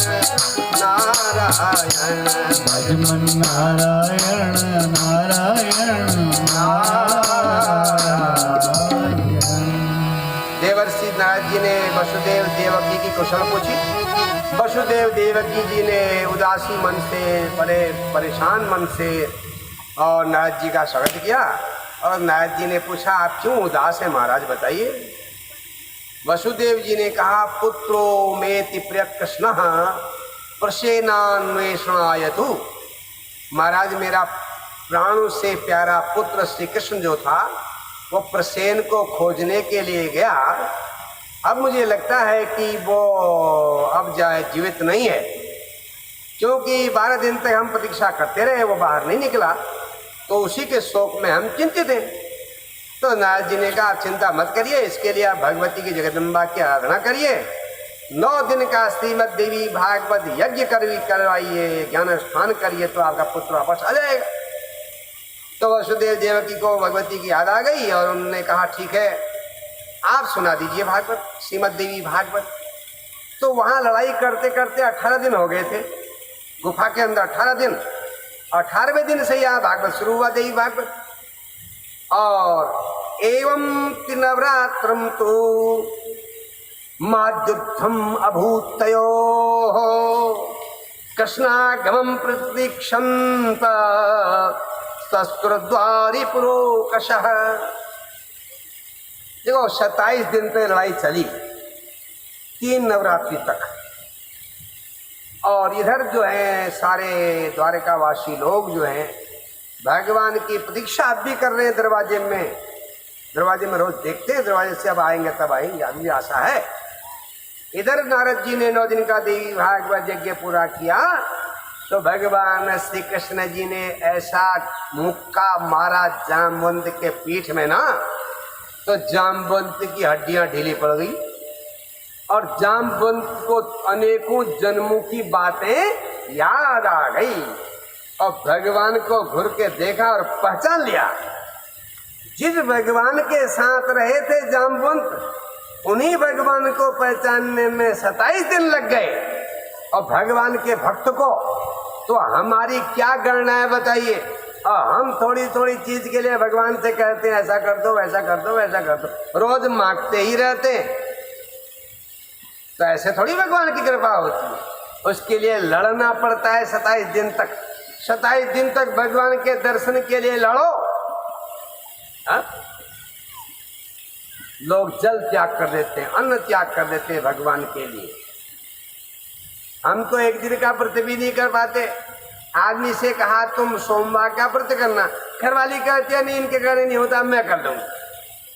नारायण भजमन नारायण नारायण नारायण देवर्षि नारद जी ने वसुदेव देवकी की कुशल पूछी। वसुदेव देवकी जी ने उदासी मन से, बड़े परेशान मन से और नारद जी का स्वागत किया। और नारद जी ने पूछा, आप क्यों उदास हैं महाराज, बताइए। वसुदेव जी ने कहा, पुत्रो मेति प्रिय कृष्ण प्रसेनान्वेषणायतु। महाराज, मेरा प्राणों से प्यारा पुत्र श्री कृष्ण जो था वो प्रसेन को खोजने के लिए गया। अब मुझे लगता है कि वो अब जाए जीवित नहीं है, क्योंकि 12 दिन तक हम प्रतीक्षा करते रहे, वो बाहर नहीं निकला, तो उसी के शोक में हम चिंतित हैं। तो नारद जी ने कहा, आप चिंता मत करिए, इसके लिए आप भगवती की जगदम्बा की आराधना करिए, 9 दिन का श्रीमद देवी भागवत यज्ञ करवाइए, ज्ञान स्नान करिए, तो आपका पुत्र वापस आ जाएगा। तो वसुदेव देवकी को भगवती की याद आ गई और उन्होंने कहा, ठीक है, आप सुना दीजिए भागवत, श्रीमद देवी भागवत। तो वहाँ लड़ाई करते करते 18 दिन हो गए थे, गुफा के अंदर 18 दिन। 18वें दिन से यहाँ भागवत शुरू हुआ, देवी भागवत। और एवं नवरात्रम तो माद्युद्धम अभूतयोः कृष्णागमं प्रतीक्षन्त शस्त्रद्वारि पुरोकशः। देखो, 27 दिन तक लड़ाई चली, 3 नवरात्रि तक। और इधर जो है सारे द्वारकावासी लोग जो हैं भगवान की प्रतीक्षा अब भी कर रहे हैं दरवाजे में रोज देखते हैं, दरवाजे से अब आएंगे तब आएंगे, अभी आशा है। इधर नारद जी ने 9 दिन का देवी भागवत यज्ञ पूरा किया, तो भगवान श्री कृष्ण जी ने ऐसा मुक्का मारा जामवंत के पीठ में ना, तो जामवंत की हड्डियां ढीली पड़ गई और जामवंत को अनेकों जन्मों की बातें याद आ गई और भगवान को घुर के देखा और पहचान लिया। जिस भगवान के साथ रहे थे जामवंत, उन्हीं भगवान को पहचानने में 27 दिन लग गए। और भगवान के भक्त को तो हमारी क्या गणना है बताइए। और हम थोड़ी थोड़ी चीज के लिए भगवान से कहते हैं, ऐसा कर दो, वैसा कर दो, वैसा कर दो, रोज मांगते ही रहते हैं। तो ऐसे थोड़ी भगवान की कृपा होती है, उसके लिए लड़ना पड़ता है 27 दिन तक। 27 दिन तक भगवान के दर्शन के लिए लड़ो। हा? लोग जल त्याग कर देते हैं, अन्न त्याग कर देते हैं भगवान के लिए। हम तो एक दिन का व्रत भी नहीं कर पाते। आदमी से कहा तुम सोमवार का व्रत करना, घरवाली कहती है नहीं, इनके घर नहीं होता, मैं कर दूंगी।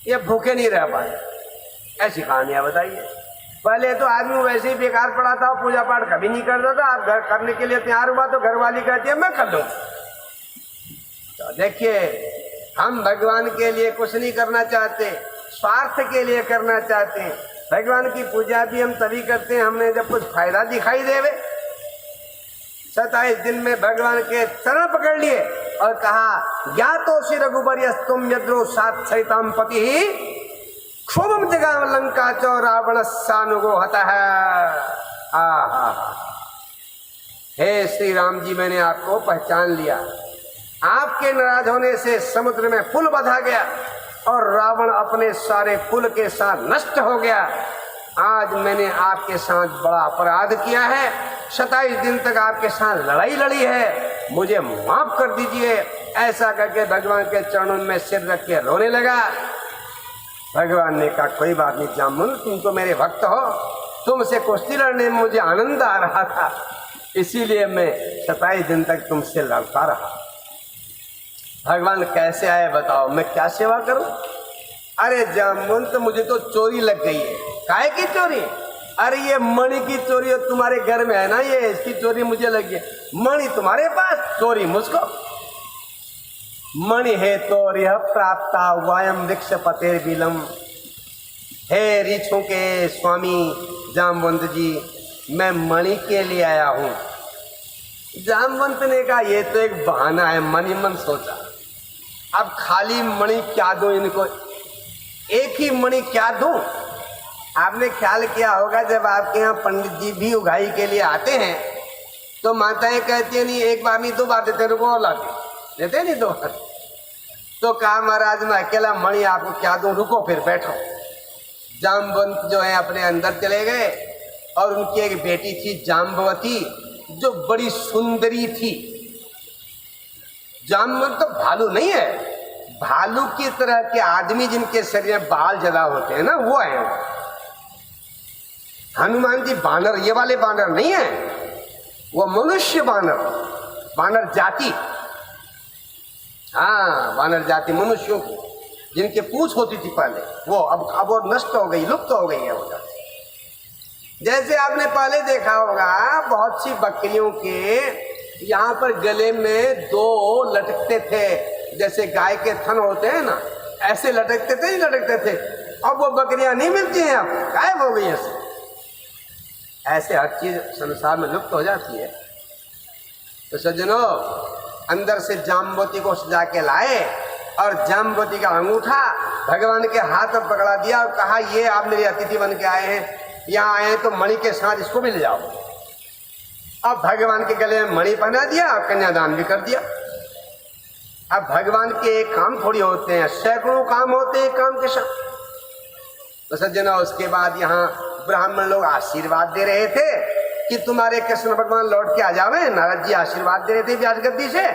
ये भूखे नहीं रह पाए। ऐसी कहानियां बताइए। पहले तो आदमी वैसे ही बेकार पड़ा था, पूजा पाठ कभी नहीं करता था। आप घर करने के लिए तैयार हुआ तो घरवाली कहती है मैं कर दूंगी। तो देखिए, हम भगवान के लिए कुछ नहीं करना चाहते, स्वार्थ के लिए करना चाहते हैं। भगवान की पूजा भी हम तभी करते हैं हमें जब कुछ फायदा दिखाई देवे। 27 दिन में भगवान के चरण पकड़ लिए और कहा, ज्ञातोसि रघुवर्यस् तुम यद्रो सात सहिताम पति ही क्षोभम जगाम लंका चो रावण सानुगो हतः। हे श्री राम जी, मैंने आपको पहचान लिया। आपके नाराज होने से समुद्र में पुल बंधा गया और रावण अपने सारे कुल के साथ नष्ट हो गया। आज मैंने आपके साथ बड़ा अपराध किया है, 27 दिन तक आपके साथ लड़ाई लड़ी है, मुझे माफ कर दीजिए। ऐसा करके भगवान के चरणों में सिर रख के रोने लगा। भगवान ने कहा कोई बात नहीं जामुन, तुम तो मेरे भक्त हो, तुमसे कुश्ती लड़ने में मुझे आनंद आ रहा था, इसीलिए मैं 27 दिन तक तुमसे लड़ता रहा। भगवान कैसे आए बताओ, मैं क्या सेवा करूं? अरे जामुन, तो मुझे तो चोरी लग गई है। काहे की चोरी? अरे ये मणि की चोरी है, तुम्हारे घर में है ना, ये इसकी चोरी मुझे लगी है। मणि तुम्हारे पास, चोरी मुझको। मणि है तो यह प्राप्ता वायम वृक्ष पतेर बिलम। हे ऋषियों के स्वामी जामवंत जी, मैं मणि के लिए आया हूं। जामवंत ने कहा ये तो एक बहाना है, मन ही मन सोचा अब खाली मणि क्या दूं इनको, एक ही मणि क्या दूं? आपने ख्याल किया होगा जब आपके यहाँ पंडित जी भी उगाई के लिए आते हैं तो माताएं कहती है नहीं एक बार नहीं 2 बार देते, रुको और लाते देते नहीं 2 बार। तो कहा महाराज मैं अकेला मणि आपको क्या दूं, रुको फिर बैठो। जामवंत जो है अपने अंदर चले गए और उनकी एक बेटी थी जाम्बवती जो बड़ी सुंदरी थी। जामवंत तो भालू नहीं है, भालू की तरह के आदमी जिनके शरीर में बाल ज्यादा होते हैं ना, वो है। हनुमान जी बानर, ये वाले बानर नहीं है, वो मनुष्य बानर, बानर जाति। हाँ, बानर जाति मनुष्यों की जिनके पूंछ होती थी पहले, वो अब वो नष्ट हो गई, लुप्त हो गई है वो जाति। जैसे आपने पहले देखा होगा बहुत सी बकरियों के यहाँ पर गले में 2 लटकते थे, जैसे गाय के थन होते हैं ना, ऐसे लटकते थे ही लटकते थे। अब वो बकरियां नहीं मिलती हैं, अब गायब हो गई ऐसे। ऐसे हर चीज संसार में लुप्त हो जाती है। तो सज्जनों, अंदर से जाम्बवती को सजा के लाए और जाम्बवती का अंगूठा भगवान के हाथ में पकड़ा दिया और कहा ये आप मेरे अतिथि बन के आए हैं, यहाँ आए हैं तो मणि के साथ इसको भी ले जाओ। अब भगवान के गले में मणि पहना दिया और कन्यादान भी कर दिया। अब भगवान के एक काम थोड़ी होते हैं, सैकड़ों काम होते हैं काम के साथ। तो सज्जनों, उसके बाद यहाँ ब्राह्मण लोग आशीर्वाद दे रहे थे कि तुम्हारे कृष्ण भगवान लौट के आ जावे। नारद जी आशीर्वाद दे रहे थे व्यास गद्दी से।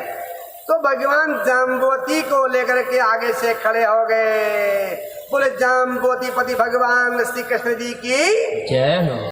तो भगवान जाम्बवती को लेकर के आगे से खड़े हो गए। बोले जाम्बवती पति भगवान श्री कृष्ण जी की जय हो।